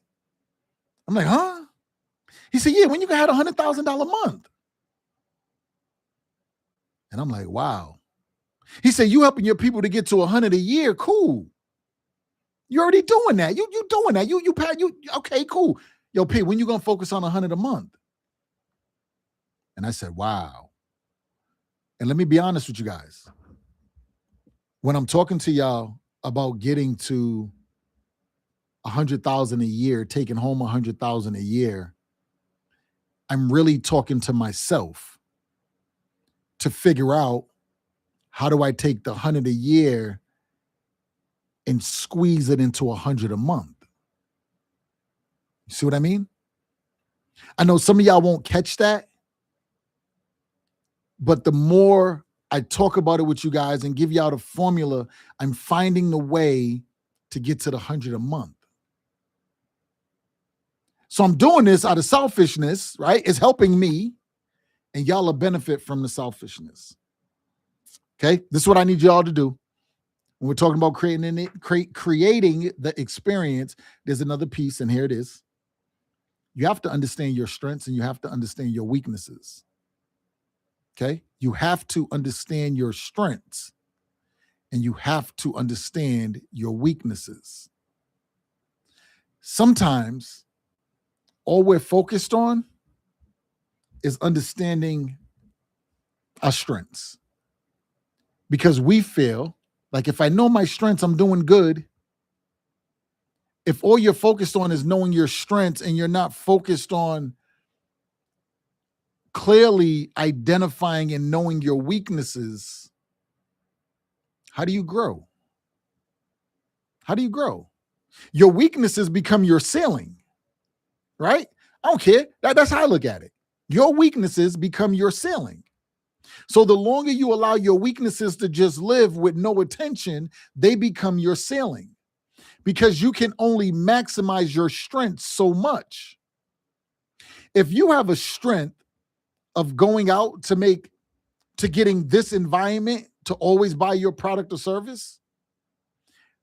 I'm like, huh? He said, yeah, when you gonna have $100,000 month? And I'm like, wow. He said, you helping your people to get to 100 a year, cool. You're already doing that. You doing that. You okay, cool. Yo, P, when you gonna focus on 100 a month? And I said, wow. And let me be honest with you guys. When I'm talking to y'all about getting to 100,000 a year, taking home 100,000 a year, I'm really talking to myself to figure out, how do I take the 100 a year and squeeze it into 100 a month? You see what I mean? I know some of y'all won't catch that, but the more I talk about it with you guys and give y'all the formula, I'm finding the way to get to the 100 a month. So I'm doing this out of selfishness, right? It's helping me, and y'all will benefit from the selfishness. Okay, this is what I need y'all to do. When we're talking about creating the experience, there's another piece, and here it is. You have to understand your strengths and you have to understand your weaknesses. Okay, you have to understand your strengths and you have to understand your weaknesses. Sometimes all we're focused on is understanding our strengths, because we feel like if I know my strengths, I'm doing good. If all you're focused on is knowing your strengths and you're not focused on clearly identifying and knowing your weaknesses, how do you grow? How do you grow? Your weaknesses become your ceiling, right? I don't care. That's how I look at it. Your weaknesses become your ceiling. So the longer you allow your weaknesses to just live with no attention, they become your ceiling, because you can only maximize your strength so much. If you have a strength of going out to getting this environment to always buy your product or service,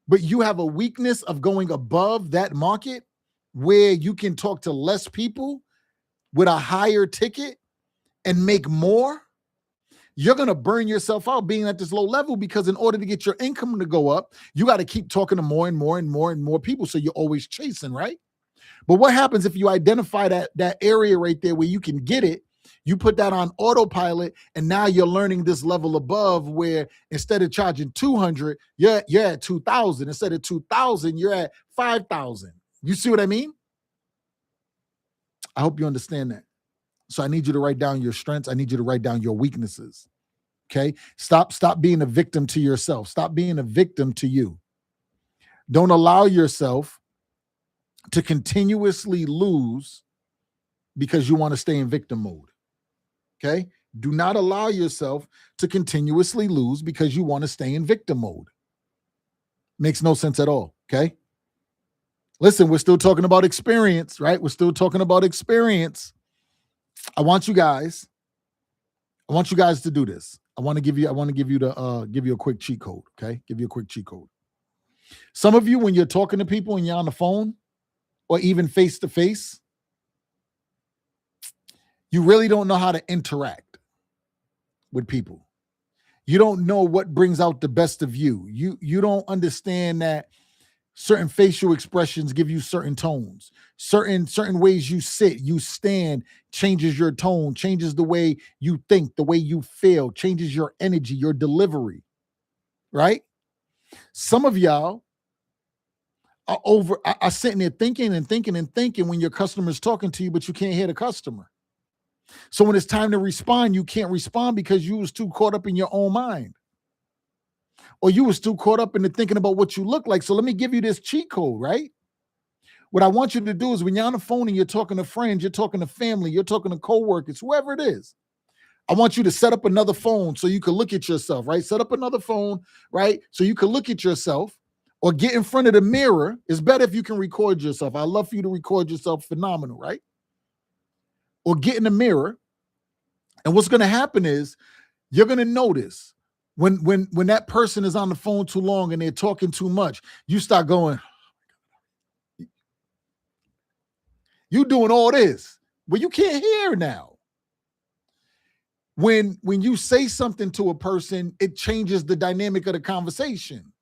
but you have a weakness of going above that market where you can talk to less people with a higher ticket and make more, you're going to burn yourself out being at this low level, because in order to get your income to go up, you got to keep talking to more and more and more and more people. So you're always chasing, right? But what happens if you identify that area right there where you can get it, you put that on autopilot, and now you're learning this level above where instead of charging 200, you're at 2,000. Instead of 2,000, you're at 5,000. You see what I mean? I hope you understand that. So I need you to write down your strengths. I need you to write down your weaknesses. Okay? Stop being a victim to yourself. Stop being a victim to you. Don't allow yourself to continuously lose because you want to stay in victim mode. Okay? Do not allow yourself to continuously lose because you want to stay in victim mode. Makes no sense at all. Okay? Listen, we're still talking about experience, right? We're still talking about experience. I want you guys to do this. I want to give you a quick cheat code. Okay? Give you a quick cheat code. Some of you, when you're talking to people and you're on the phone or even face to face, you really don't know how to interact with people. You don't know what brings out the best of you. You don't understand that certain facial expressions give you certain tones. Certain ways you sit, you stand, changes your tone, changes the way you think, the way you feel, changes your energy, your delivery, right? Some of y'all are sitting there thinking when your customer's talking to you, but you can't hear the customer. So when it's time to respond, you can't respond because you was too caught up in your own mind. Or you was too caught up into thinking about what you look like. So let me give you this cheat code, right? What I want you to do is when you're on the phone and you're talking to friends, you're talking to family, you're talking to coworkers, whoever it is, I want you to set up another phone so you can look at yourself, right? Set up another phone, right? So you can look at yourself or get in front of the mirror. It's better if you can record yourself. I love for you to record yourself. Phenomenal, right? Or get in the mirror. And what's going to happen is you're going to notice when that person is on the phone too long and they're talking too much, you start going, you doing all this, but you can't hear now. When you say something to a person, it changes the dynamic of the conversation.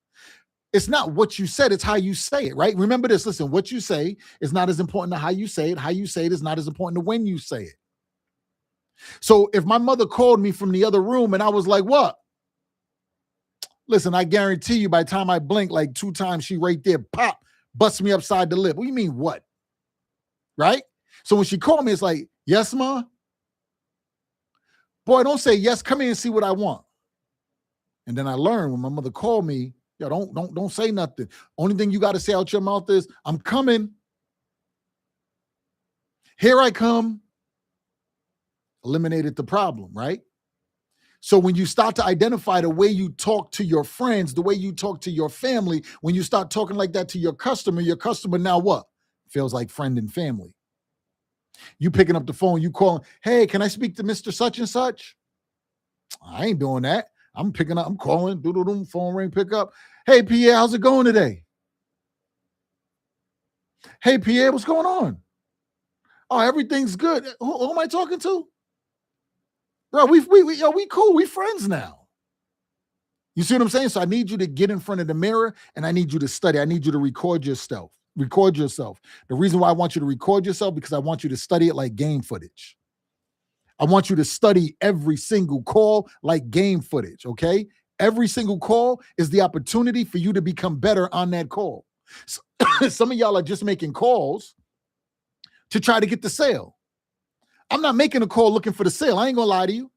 It's not what you said, it's how you say it, right? Remember this, listen, what you say is not as important to how you say it. How you say it is not as important to when you say it. So if my mother called me from the other room and I was like, what? Listen, I guarantee you by the time I blink like 2 times, she right there, pop, busts me upside the lip. What do you mean what? Right? So when she called me, it's like, yes, ma? Boy, don't say yes, come here and see what I want. And then I learned when my mother called me, yo, don't say nothing. Only thing you got to say out your mouth is, I'm coming. Here I come. Eliminated the problem, right? So when you start to identify the way you talk to your friends, the way you talk to your family, when you start talking like that to your customer now what? Feels like friend and family. You picking up the phone, you calling, hey, can I speak to Mr. Such and such? I ain't doing that. I'm picking up, I'm calling, doodle-doom, phone ring, pick up. Hey, Pierre, how's it going today? Hey, Pierre, what's going on? Oh, everything's good. Who am I talking to? Bro, we cool. We friends now. You see what I'm saying? So I need you to get in front of the mirror and I need you to study. I need you to record yourself. Record yourself. The reason why I want you to record yourself because I want you to study it like game footage. I want you to study every single call like game footage, okay? Every single call is the opportunity for you to become better on that call. So, some of y'all are just making calls to try to get the sale. I'm not making a call looking for the sale. I ain't gonna lie to you.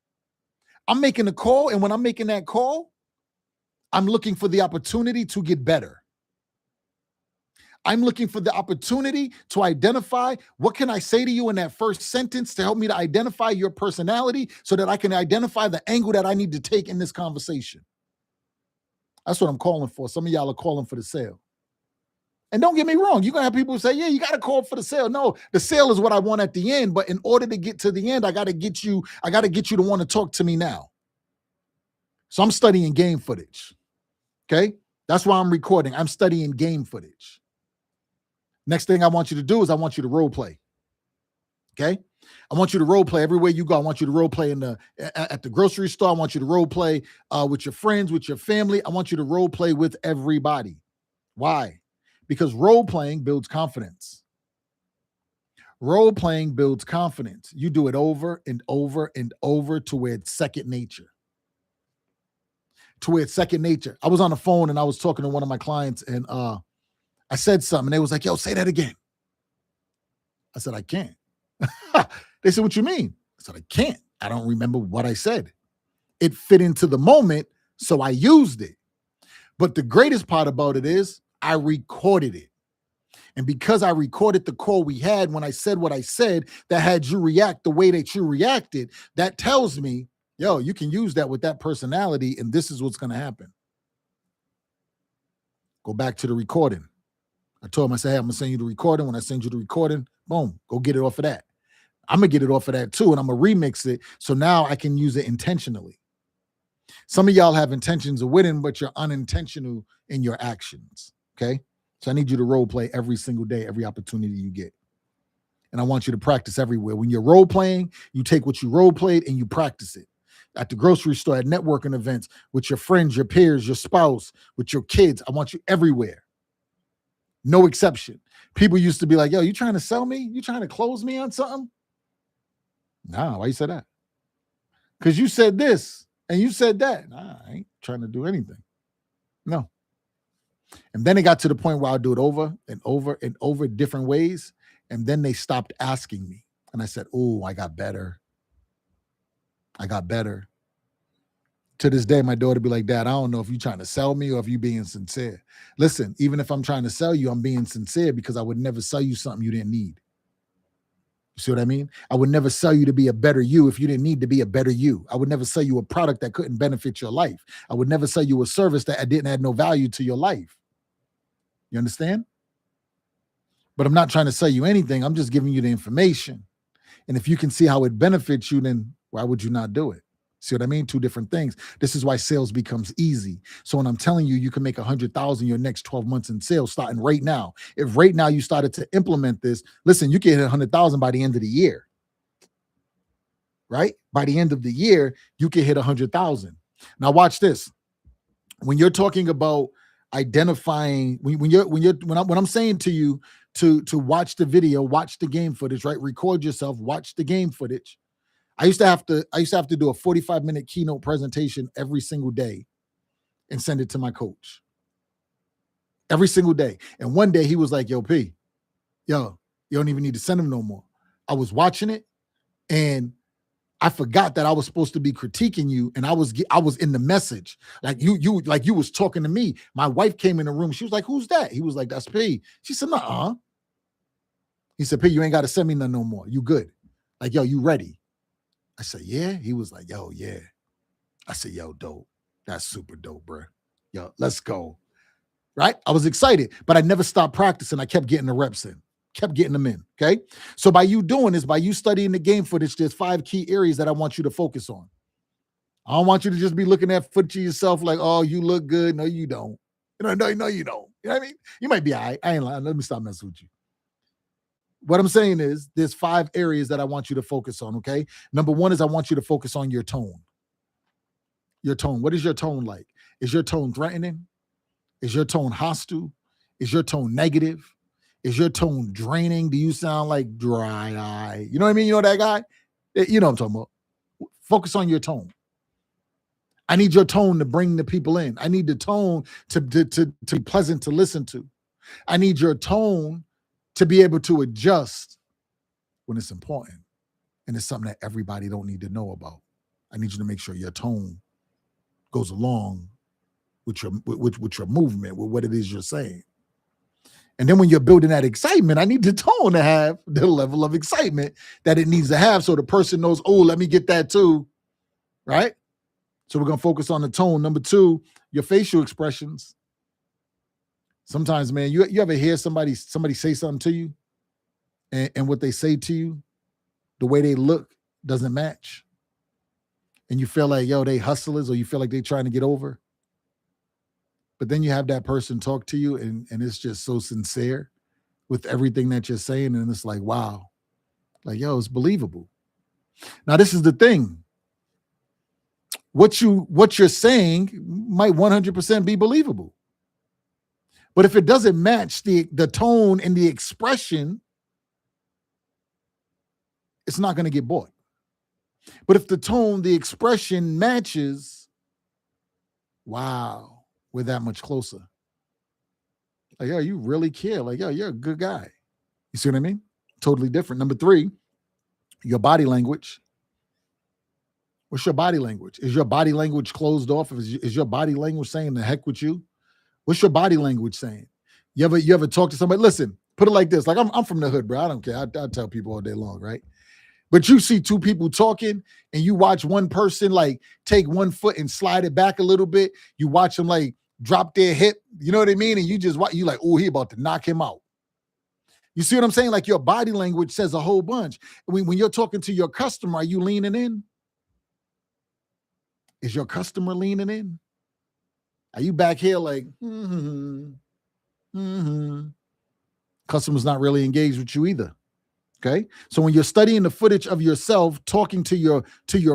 I'm making a call, and when I'm making that call, I'm looking for the opportunity to get better. I'm looking for the opportunity to identify what can I say to you in that first sentence to help me to identify your personality so that I can identify the angle that I need to take in this conversation. That's what I'm calling for. Some of y'all are calling for the sale. And don't get me wrong, you're going to have people who say, yeah, you got to call for the sale. No, the sale is what I want at the end. But in order to get to the end, I got to get you to want to talk to me now. So I'm studying game footage. Okay. That's why I'm recording. I'm studying game footage. Next thing I want you to do is I want you to role play. Okay. I want you to role play everywhere you go. I want you to role play at the grocery store. I want you to role play with your friends, with your family. I want you to role play with everybody. Why? Because role playing builds confidence. Role playing builds confidence. You do it over and over and over to where it's second nature. To where it's second nature. I was on the phone and I was talking to one of my clients and I said something. And they was like, yo, say that again. I said, I can't. They said, what you mean? I said, I can't. I don't remember what I said. It fit into the moment, so I used it. But the greatest part about it is I recorded it. And because I recorded the call we had when I said what I said that had you react the way that you reacted, that tells me, yo, you can use that with that personality and this is what's going to happen. Go back to the recording. I told him, I said, hey, I'm going to send you the recording. When I send you the recording, boom, go get it off of that. I'm going to get it off of that too, and I'm going to remix it so now I can use it intentionally. Some of y'all have intentions of winning, but you're unintentional in your actions, okay? So I need you to role play every single day, every opportunity you get. And I want you to practice everywhere. When you're role playing, you take what you role played and you practice it. At the grocery store, at networking events, with your friends, your peers, your spouse, with your kids. I want you everywhere. No exception. People used to be like, yo, you trying to sell me? You trying to close me on something? Nah, why you say that? Because you said this and you said that. Nah, I ain't trying to do anything. No. And then it got to the point where I'll do it over and over and over different ways. And then they stopped asking me. And I said, oh, I got better. I got better. To this day, my daughter be like, Dad, I don't know if you're trying to sell me or if you being sincere. Listen, even if I'm trying to sell you, I'm being sincere because I would never sell you something you didn't need. You see what I mean? I would never sell you to be a better you if you didn't need to be a better you. I would never sell you a product that couldn't benefit your life. I would never sell you a service that didn't add no value to your life. You understand? But I'm not trying to sell you anything. I'm just giving you the information. And if you can see how it benefits you, then why would you not do it? See what I mean? Two different things. This is why sales becomes easy. So when I'm telling you, you can make 100,000 your next 12 months in sales starting right now. If right now you started to implement this, listen, you can hit 100,000 by the end of the year, right? By the end of the year, you can hit 100,000. Now watch this. When you're talking about identifying, when I'm saying to you to watch the video, watch the game footage, right? Record yourself, watch the game footage. I used to have to do a 45-minute keynote presentation every single day and send it to my coach. Every single day. And one day he was like, yo, P, you don't even need to send him no more. I was watching it and I forgot that I was supposed to be critiquing you, and I was in the message. Like you was talking to me. My wife came in the room. She was like, who's that? He was like, that's P. She said, nuh-uh. He said, P, you ain't got to send me none no more. You good. Like, yo, you ready? I said, yeah. He was like, yo, yeah. I said, yo, dope. That's super dope, bro. Yo, let's go. Right? I was excited, but I never stopped practicing. I kept getting the reps in, kept getting them in. Okay. So by you doing this, by you studying the game footage, there's 5 key areas that I want you to focus on. I don't want you to just be looking at footage yourself like, oh, you look good. No, you don't. No, you don't. You know what I mean? You might be all right. I ain't lying. Let me stop messing with you. What I'm saying is there's 5 areas that I want you to focus on, okay? Number 1 is I want you to focus on your tone. Your tone. What is your tone like? Is your tone threatening? Is your tone hostile? Is your tone negative? Is your tone draining? Do you sound like dry eye? You know what I mean? You know that guy? You know what I'm talking about. Focus on your tone. I need your tone to bring the people in. I need the tone to be pleasant to listen to. I need your tone to be able to adjust when it's important. And it's something that everybody don't need to know about. I need you to make sure your tone goes along with your movement, with what it is you're saying. And then when you're building that excitement, I need the tone to have the level of excitement that it needs to have so the person knows, oh, let me get that too, right? So we're going to focus on the tone. Number 2, your facial expressions. Sometimes, man, you ever hear somebody say something to you and what they say to you, the way they look doesn't match. And you feel like, yo, they hustlers, or you feel like they're trying to get over. But then you have that person talk to you and it's just so sincere with everything that you're saying. And it's like, wow, like, yo, it's believable. Now, this is the thing. What you're saying might 100% be believable. But if it doesn't match the tone and the expression, it's not going to get bought. But if the tone, the expression matches, wow, we're that much closer. Like, yo, you really care. Like, yo, you're a good guy. You see what I mean? Totally different. Number 3, your body language. What's your body language? Is your body language closed off? Is your body language saying the heck with you? What's your body language saying? You ever talk to somebody? Listen, put it like this. Like, I'm from the hood, bro. I don't care. I tell people all day long, right? But you see 2 people talking and you watch one person like take one foot and slide it back a little bit. You watch them like drop their hip. You know what I mean? And you just watch, you like, oh, he about to knock him out. You see what I'm saying? Like, your body language says a whole bunch. When you're talking to your customer, are you leaning in? Is your customer leaning in? Are you back here like, Customer's not really engaged with you either. Okay. So when you're studying the footage of yourself, talking to your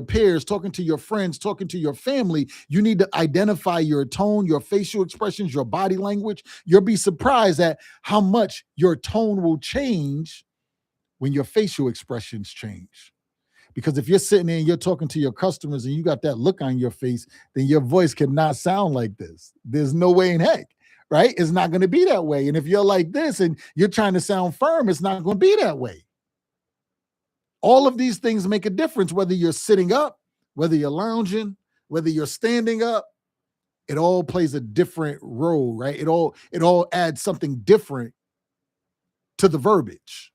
peers, talking to your friends, talking to your family, you need to identify your tone, your facial expressions, your body language. You'll be surprised at how much your tone will change when your facial expressions change. Because if you're sitting there and you're talking to your customers and you got that look on your face, then your voice cannot sound like this. There's no way in heck, right? It's not going to be that way. And if you're like this and you're trying to sound firm, it's not going to be that way. All of these things make a difference, whether you're sitting up, whether you're lounging, whether you're standing up, it all plays a different role, right? It all adds something different to the verbiage.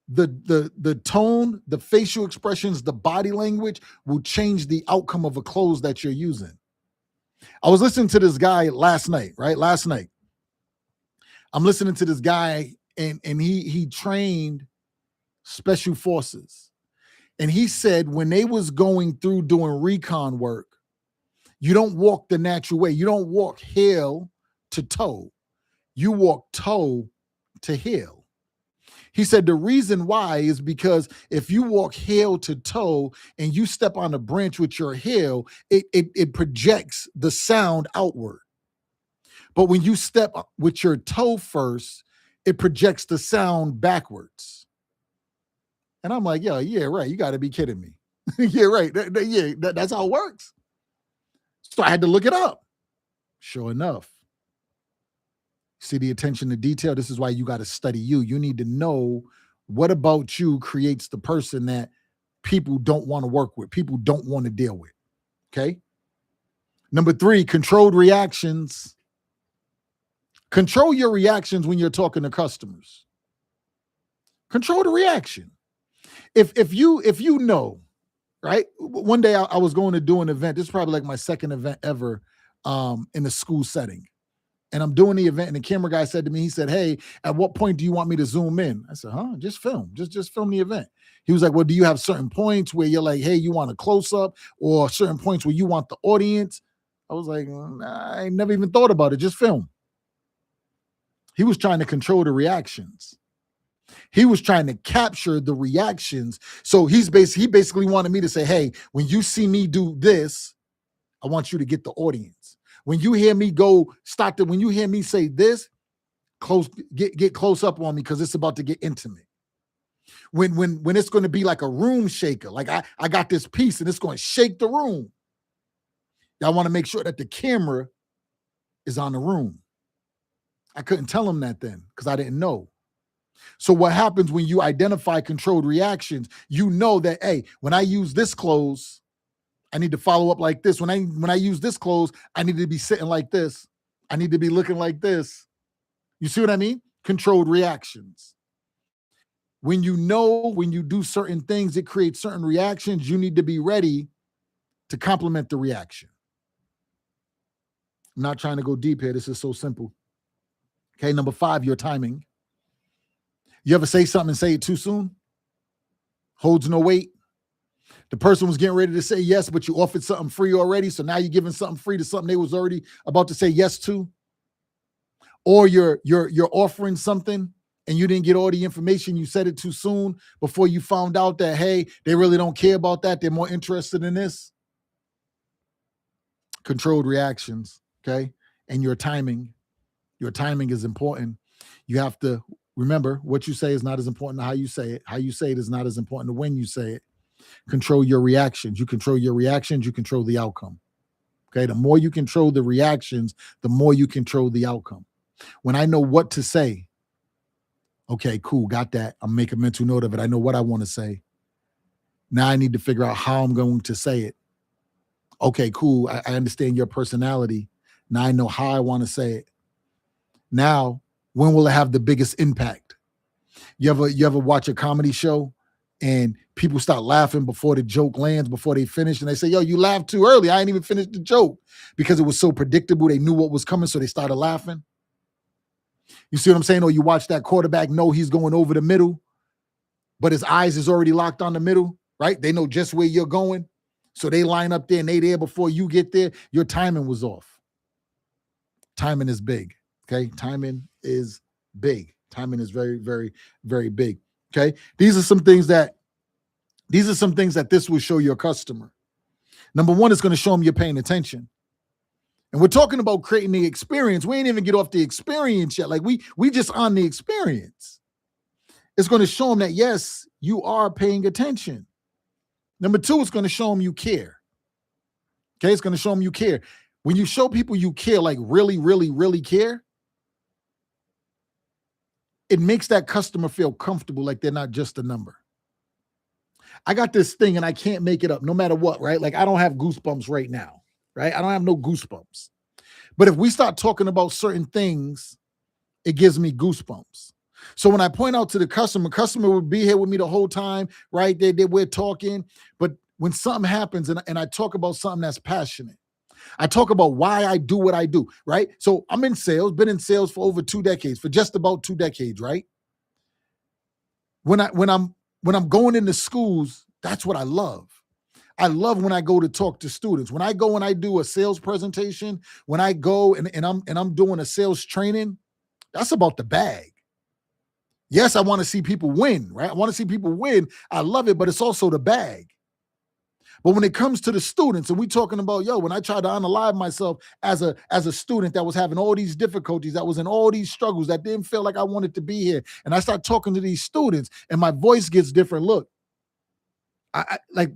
The tone, the facial expressions, the body language will change the outcome of a close that you're using. I was listening to this guy last night, right? Last night. I'm listening to this guy, and he trained special forces. And he said when they was going through doing recon work, you don't walk the natural way. You don't walk heel to toe. You walk toe to heel. He said the reason why is because if you walk heel to toe and you step on a branch with your heel, it projects the sound outward. But when you step with your toe first, it projects the sound backwards. And I'm like, yeah, right. You got to be kidding me. Yeah, right. That's how it works. So I had to look it up. Sure enough. See the attention to detail? This is why you got to study you. You need to know what about you creates the person that people don't want to work with, people don't want to deal with. Okay. Number 3, controlled reactions. Control your reactions when you're talking to customers. Control the reaction. If you know, right? One day I was going to do an event. This is probably like my second event ever in a school setting. And I'm doing the event, and the camera guy said to me, he said, hey, at what point do you want me to zoom in? I said, just film. Just film the event. He was like, well, do you have certain points where you're like, hey, you want a close-up, or certain points where you want the audience? I was like, I never even thought about it. Just film. He was trying to control the reactions. He was trying to capture the reactions. So he basically wanted me to say, hey, when you see me do this, I want you to get the audience. When you hear me when you hear me say this, get close up on me because it's about to get intimate. When it's going to be like a room shaker, like I got this piece and it's going to shake the room. I want to make sure that the camera is on the room. I couldn't tell him that then because I didn't know. So what happens when you identify controlled reactions, you know that, hey, when I use this close, I need to follow up like this. When I use this close, I need to be sitting like this. I need to be looking like this. You see what I mean? Controlled reactions. When you do certain things, it creates certain reactions. You need to be ready to complement the reaction. I'm not trying to go deep here. This is so simple. Okay, number 5, your timing. You ever say something and say it too soon? Holds no weight. The person was getting ready to say yes, but you offered something free already. So now you're giving something free to something they was already about to say yes to. Or you're offering something and you didn't get all the information. You said it too soon before you found out that, hey, they really don't care about that. They're more interested in this. Controlled reactions, okay? And your timing. Your timing is important. You have to remember what you say is not as important to how you say it. How you say it is not as important to when you say it. Control your reactions. You control your reactions, you control the outcome. Okay. The more you control the reactions, the more you control the outcome. When I know what to say, okay, cool, got that. I'm making a mental note of it. I know what I want to say. Now I need to figure out how I'm going to say it. Okay, cool. I understand your personality. Now I know how I want to say it. Now, when will it have the biggest impact? You ever watch a comedy show and people start laughing before the joke lands, before they finish, and they say, yo, you laughed too early. I ain't even finished the joke, because it was so predictable. They knew what was coming, so they started laughing. You see what I'm saying? Or you watch that quarterback know he's going over the middle, but his eyes is already locked on the middle, right? They know just where you're going. So they line up there and they there before you get there. Your timing was off. Timing is big, okay? Timing is big. Timing is very, very, very big, okay? These are some things that this will show your customer. Number 1, it's going to show them you're paying attention. And we're talking about creating the experience. We ain't even get off the experience yet. Like we just on the experience. It's going to show them that, yes, you are paying attention. Number 2, it's going to show them you care. Okay, it's going to show them you care. When you show people you care, like really, really, really care, it makes that customer feel comfortable, like they're not just a number. I got this thing and I can't make it up no matter what, right? Like I don't have goosebumps right now, right? I don't have no goosebumps. But if we start talking about certain things, it gives me goosebumps. So when I point out to the customer would be here with me the whole time, right? We're talking. But when something happens and I talk about something that's passionate, I talk about why I do what I do, right? So I'm in sales, been in sales for over 2 decades, for just about 2 decades, right? When I'm going into schools, that's what I love. I love when I go to talk to students. When I go and I do a sales presentation, when I go and I'm doing a sales training, that's about the bag. Yes, I want to see people win, right? I want to see people win. I love it, but it's also the bag. But when it comes to the students, and we talking about, when I tried to unalive myself as a student that was having all these difficulties, that was in all these struggles, that didn't feel like I wanted to be here, and I start talking to these students, and my voice gets different. Look, I like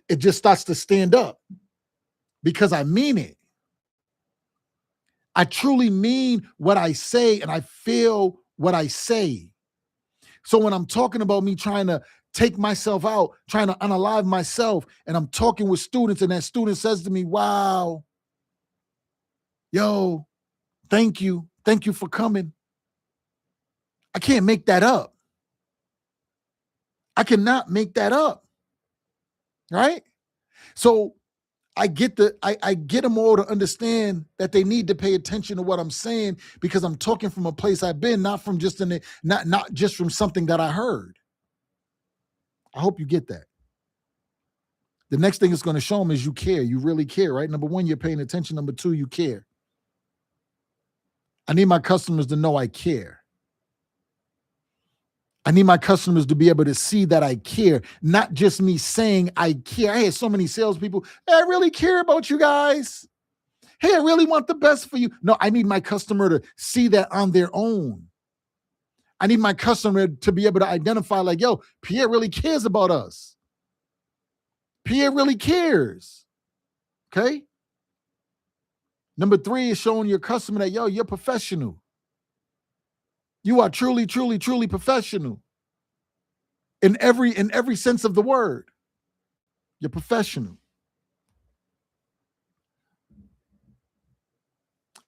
it just starts to stand up because I mean it. I truly mean what I say, and I feel what I say. So when I'm talking about me trying to take myself out, trying to unalive myself, and I'm talking with students, and that student says to me, wow, yo, thank you for coming. I can't make that up. I cannot make that up, right? So I get them all to understand that they need to pay attention to what I'm saying, because I'm talking from a place I've been, not from just not just from something that I heard. I hope you get that. The next thing it's going to show them is you care. You really care, right? Number one, you're paying attention. Number two, you care. I need my customers to know I care. I need my customers to be able to see that I care, not just me saying I care. I hear so many salespeople, hey, I really care about you guys. Hey, I really want the best for you. No, I need my customer to see that on their own. I need my customer to be able to identify like, yo, Pierre really cares about us. Pierre really cares. Okay? Number three is showing your customer that, yo, you're professional. You are truly, truly, truly professional. In every sense of the word. You're professional.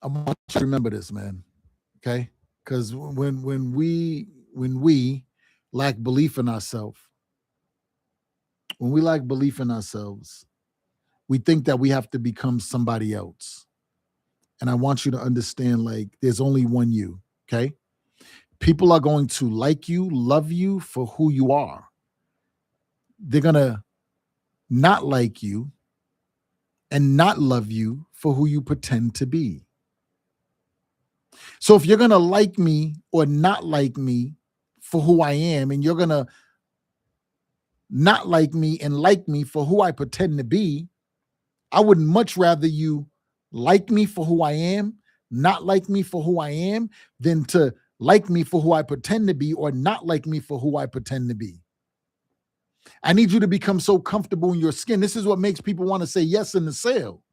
I want you to remember this, man. Okay? Because when we lack belief in ourselves, we think that we have to become somebody else. And I want you to understand, like, there's only one you, okay? People are going to like you, love you for who you are. They're going to not like you and not love you for who you pretend to be. So if you're going to like me or not like me for who I am, and you're going to not like me and like me for who I pretend to be, I would much rather you like me for who I am, not like me for who I am, than to like me for who I pretend to be or not like me for who I pretend to be. I need you to become so comfortable in your skin. This is what makes people want to say yes in the sale.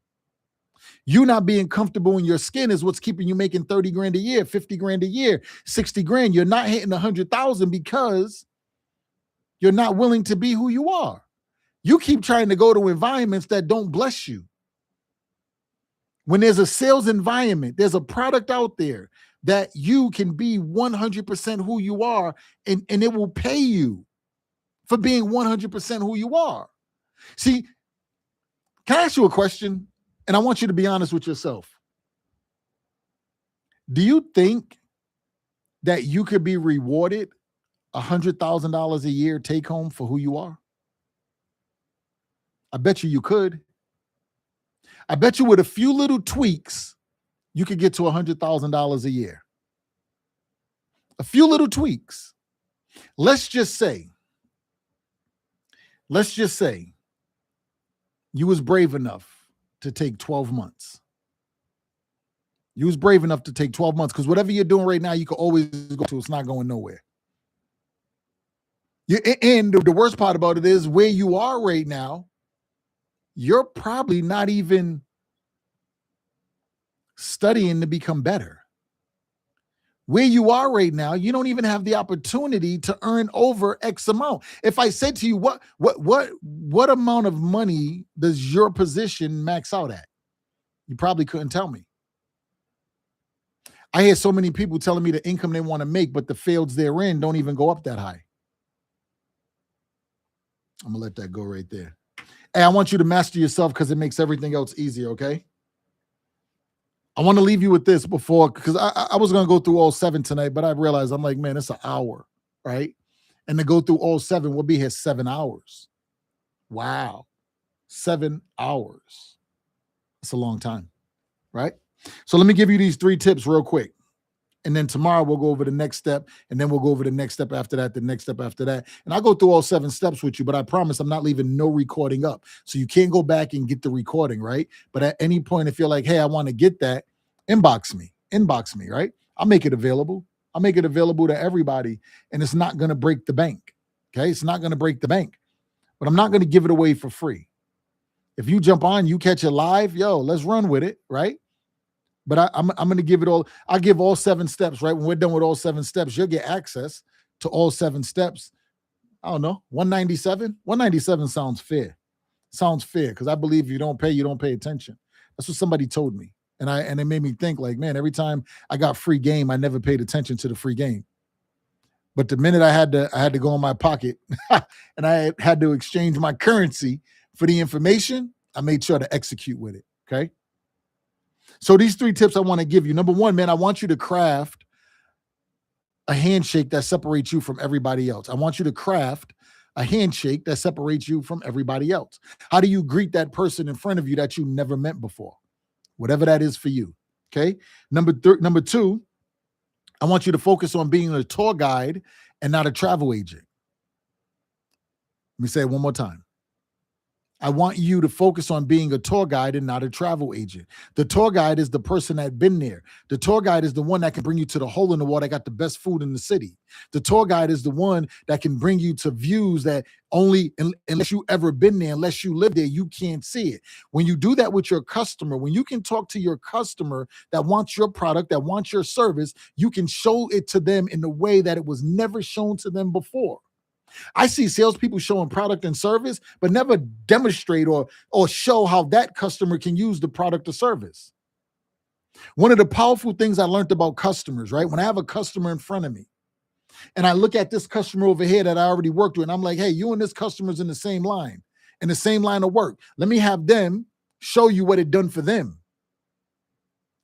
You not being comfortable in your skin is what's keeping you making 30 grand a year, 50 grand a year, 60 grand. You're not hitting 100,000 because you're not willing to be who you are. You keep trying to go to environments that don't bless you. When there's a sales environment, there's a product out there that you can be 100% who you are, and it will pay you for being 100% who you are. See, can I ask you a question? And I want you to be honest with yourself. Do you think that you could be rewarded $100,000 a year take home for who you are? I bet you could. I bet you with a few little tweaks, you could get to $100,000 a year. A few little tweaks. Let's just say you was brave enough to take 12 months. You was brave enough to take 12 months, because whatever you're doing right now, you can always go to. It's not going nowhere. And the worst part about it is, where you are right now, you're probably not even studying to become better. Where you are right now, you don't even have the opportunity to earn over X amount. If I said to you, what amount of money does your position max out at? You probably couldn't tell me. I hear so many people telling me the income they want to make, but the fields they're in don't even go up that high. I'm gonna let that go right there. Hey, I want you to master yourself because it makes everything else easier, okay? I want to leave you with this before, because I was going to go through all 7 tonight, but I realized I'm like, man, it's an hour, right? And to go through all 7, we'll be here 7 hours. Wow. 7 hours. That's a long time, right? So let me give you these 3 tips real quick. And then tomorrow we'll go over the next step, and then we'll go over the next step after that, the next step after that. And I'll go through all 7 steps with you, but I promise I'm not leaving no recording up. So you can't go back and get the recording, right? But at any point, if you're like, hey, I want to get that, inbox me, right? I'll make it available. I'll make it available to everybody, and it's not going to break the bank, okay? It's not going to break the bank, but I'm not going to give it away for free. If you jump on, you catch it live, yo, let's run with it, right? But I'm going to give it all. I'll give all 7 steps, right? When we're done with all 7 steps, you'll get access to all 7 steps. I don't know, 197? 197 sounds fair. Sounds fair, because I believe if you don't pay attention. That's what somebody told me. And it made me think like, man, every time I got free game, I never paid attention to the free game. But the minute I had to go in my pocket and I had to exchange my currency for the information, I made sure to execute with it, okay? So these 3 tips I want to give you. Number 1, man, I want you to craft a handshake that separates you from everybody else. I want you to craft a handshake that separates you from everybody else. How do you greet that person in front of you that you never met before? Whatever that is for you, okay? Number 2, I want you to focus on being a tour guide and not a travel agent. Let me say it one more time. I want you to focus on being a tour guide and not a travel agent. The tour guide is the person that's been there. The tour guide is the one that can bring you to the hole in the wall that got the best food in the city. The tour guide is the one that can bring you to views that only, unless you ever been there, unless you live there, you can't see it. When you do that with your customer, when you can talk to your customer that wants your product, that wants your service, you can show it to them in a way that it was never shown to them before. I see salespeople showing product and service, but never demonstrate or show how that customer can use the product or service. One of the powerful things I learned about customers, right? When I have a customer in front of me and I look at this customer over here that I already worked with, and I'm like, hey, you and this customer's in the same line of work. Let me have them show you what it done for them,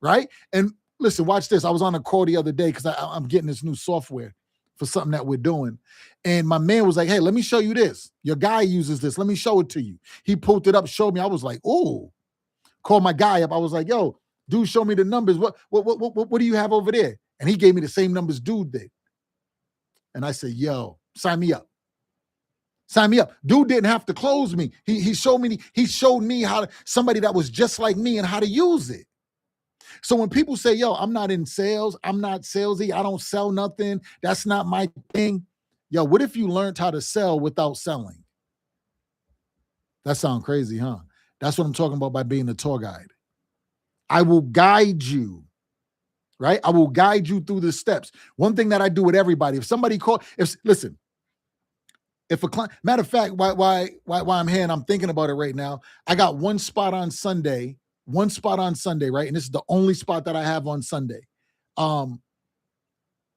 right? And listen, watch this. I was on a call the other day because I'm getting this new software for something that we're doing. And my man was like, hey, let me show you this. Your guy uses this. Let me show it to you. He pulled it up, showed me. I was like, oh, called my guy up. I was like, yo, dude, show me the numbers. What do you have over there? And he gave me the same numbers dude did. And I said, yo, sign me up. Sign me up. Dude didn't have to close me. He showed me how somebody that was just like me and how to use it. So when people say, yo, I'm not in sales, I'm not salesy, I don't sell nothing, that's not my thing. Yo, what if you learned how to sell without selling? That sounds crazy, huh? That's what I'm talking about by being a tour guide. I will guide you, right? I will guide you through the steps. One thing that I do with everybody, if somebody listen, if a client, matter of fact, why I'm here and I'm thinking about it right now, I got one spot on Sunday, right? And this is the only spot that I have on Sunday,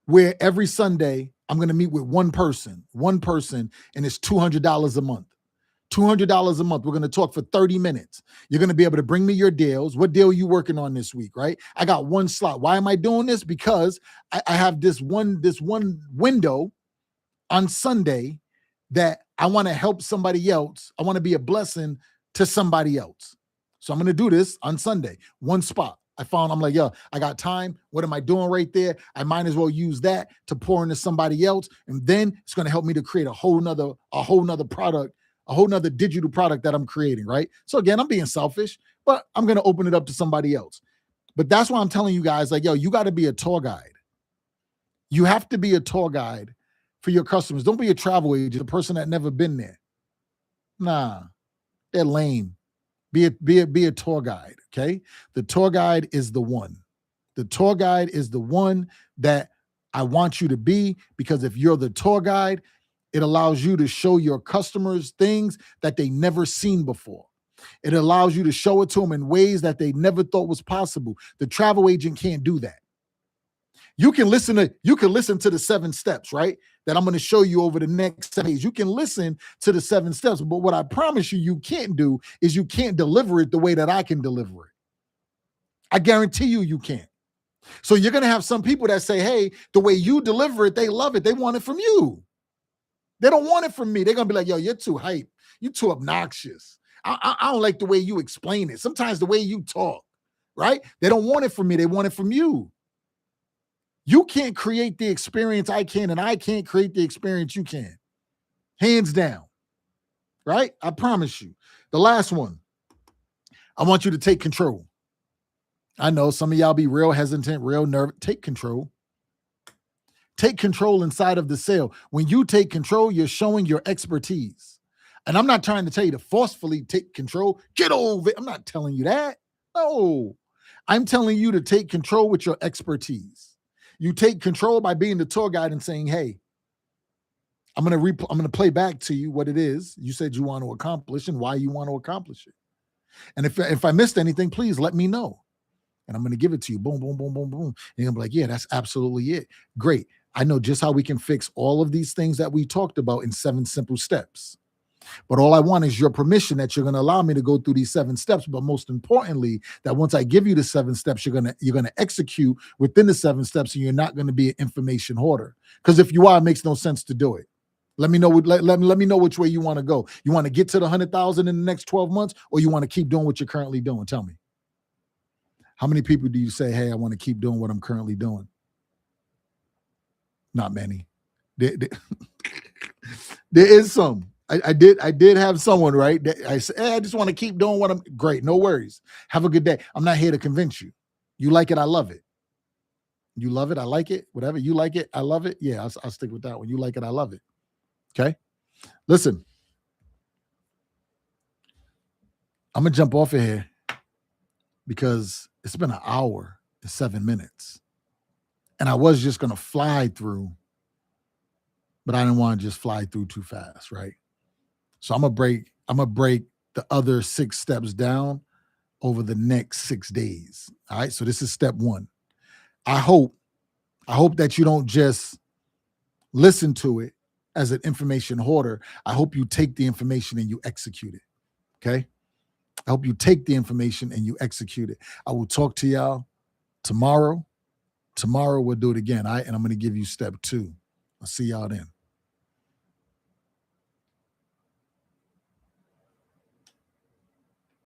where every Sunday I'm going to meet with one person, and it's $200 a month. $200 a month. We're going to talk for 30 minutes. You're going to be able to bring me your deals. What deal are you working on this week, right? I got one slot. Why am I doing this? Because I have this one window on Sunday that I want to help somebody else. I want to be a blessing to somebody else. So I'm going to do this on Sunday, one spot. I'm like, yo, I got time. What am I doing right there? I might as well use that to pour into somebody else. And then it's going to help me to create a whole nother product, a whole nother digital product that I'm creating, right? So again, I'm being selfish, but I'm going to open it up to somebody else. But that's why I'm telling you guys, like, yo, you got to be a tour guide. You have to be a tour guide for your customers. Don't be a travel agent, a person that never been there. Nah, they're lame. Be a tour guide, okay? The tour guide is the one. The tour guide is the one that I want you to be, because if you're the tour guide, it allows you to show your customers things that they never seen before. It allows you to show it to them in ways that they never thought was possible. The travel agent can't do that. You can listen to the 7 steps, right? That I'm going to show you over the next 7 days. You can listen to the 7 steps, but what I promise you can't do is you can't deliver it the way that I can deliver it. I guarantee you can't. So you're going to have some people that say, hey, the way you deliver it, they love it. They want it from you. They don't want it from me. They're going to be like, yo, you're too hype. You're too obnoxious. I don't like the way you explain it. Sometimes the way you talk, right? They don't want it from me. They want it from you. You can't create the experience I can, and I can't create the experience you can. Hands down, right? I promise you. The last one, I want you to take control. I know some of y'all be real hesitant, real nervous. Take control. Take control inside of the sale. When you take control, you're showing your expertise. And I'm not trying to tell you to forcefully take control. Get over it. I'm not telling you that. No. I'm telling you to take control with your expertise. You take control by being the tour guide and saying, hey, I'm going to play back to you what it is you said you want to accomplish and why you want to accomplish it. And if I missed anything, please let me know. And I'm going to give it to you. Boom, boom, boom, boom, boom. And you're going to be like, yeah, that's absolutely it. Great. I know just how we can fix all of these things that we talked about in 7 simple steps. But all I want is your permission that you're going to allow me to go through these 7 steps. But most importantly, that once I give you the 7 steps, you're going to execute within the 7 steps, and you're not going to be an information hoarder. Because if you are, it makes no sense to do it. Let me know. Let me know which way you want to go. You want to get to the 100,000 in the next 12 months, or you want to keep doing what you're currently doing? Tell me. How many people do you say, hey, I want to keep doing what I'm currently doing? Not many. There is some. I did have someone, right? I said, hey, I just want to keep doing what I'm great. No worries. Have a good day. I'm not here to convince you. You like it, I love it. You love it, I like it. Whatever you like it, I love it. Yeah, I'll stick with that one. You like it, I love it. Okay. Listen, I'm gonna jump off of here because it's been an hour and 7 minutes. And I was just gonna fly through, but I didn't want to just fly through too fast, right? So I'm gonna break the other 6 steps down over the next 6 days. All right. So this is step 1. I hope that you don't just listen to it as an information hoarder. I hope you take the information and you execute it. Okay. I hope you take the information and you execute it. I will talk to y'all tomorrow. Tomorrow we'll do it again. All right. And I'm going to give you step 2. I'll see y'all then.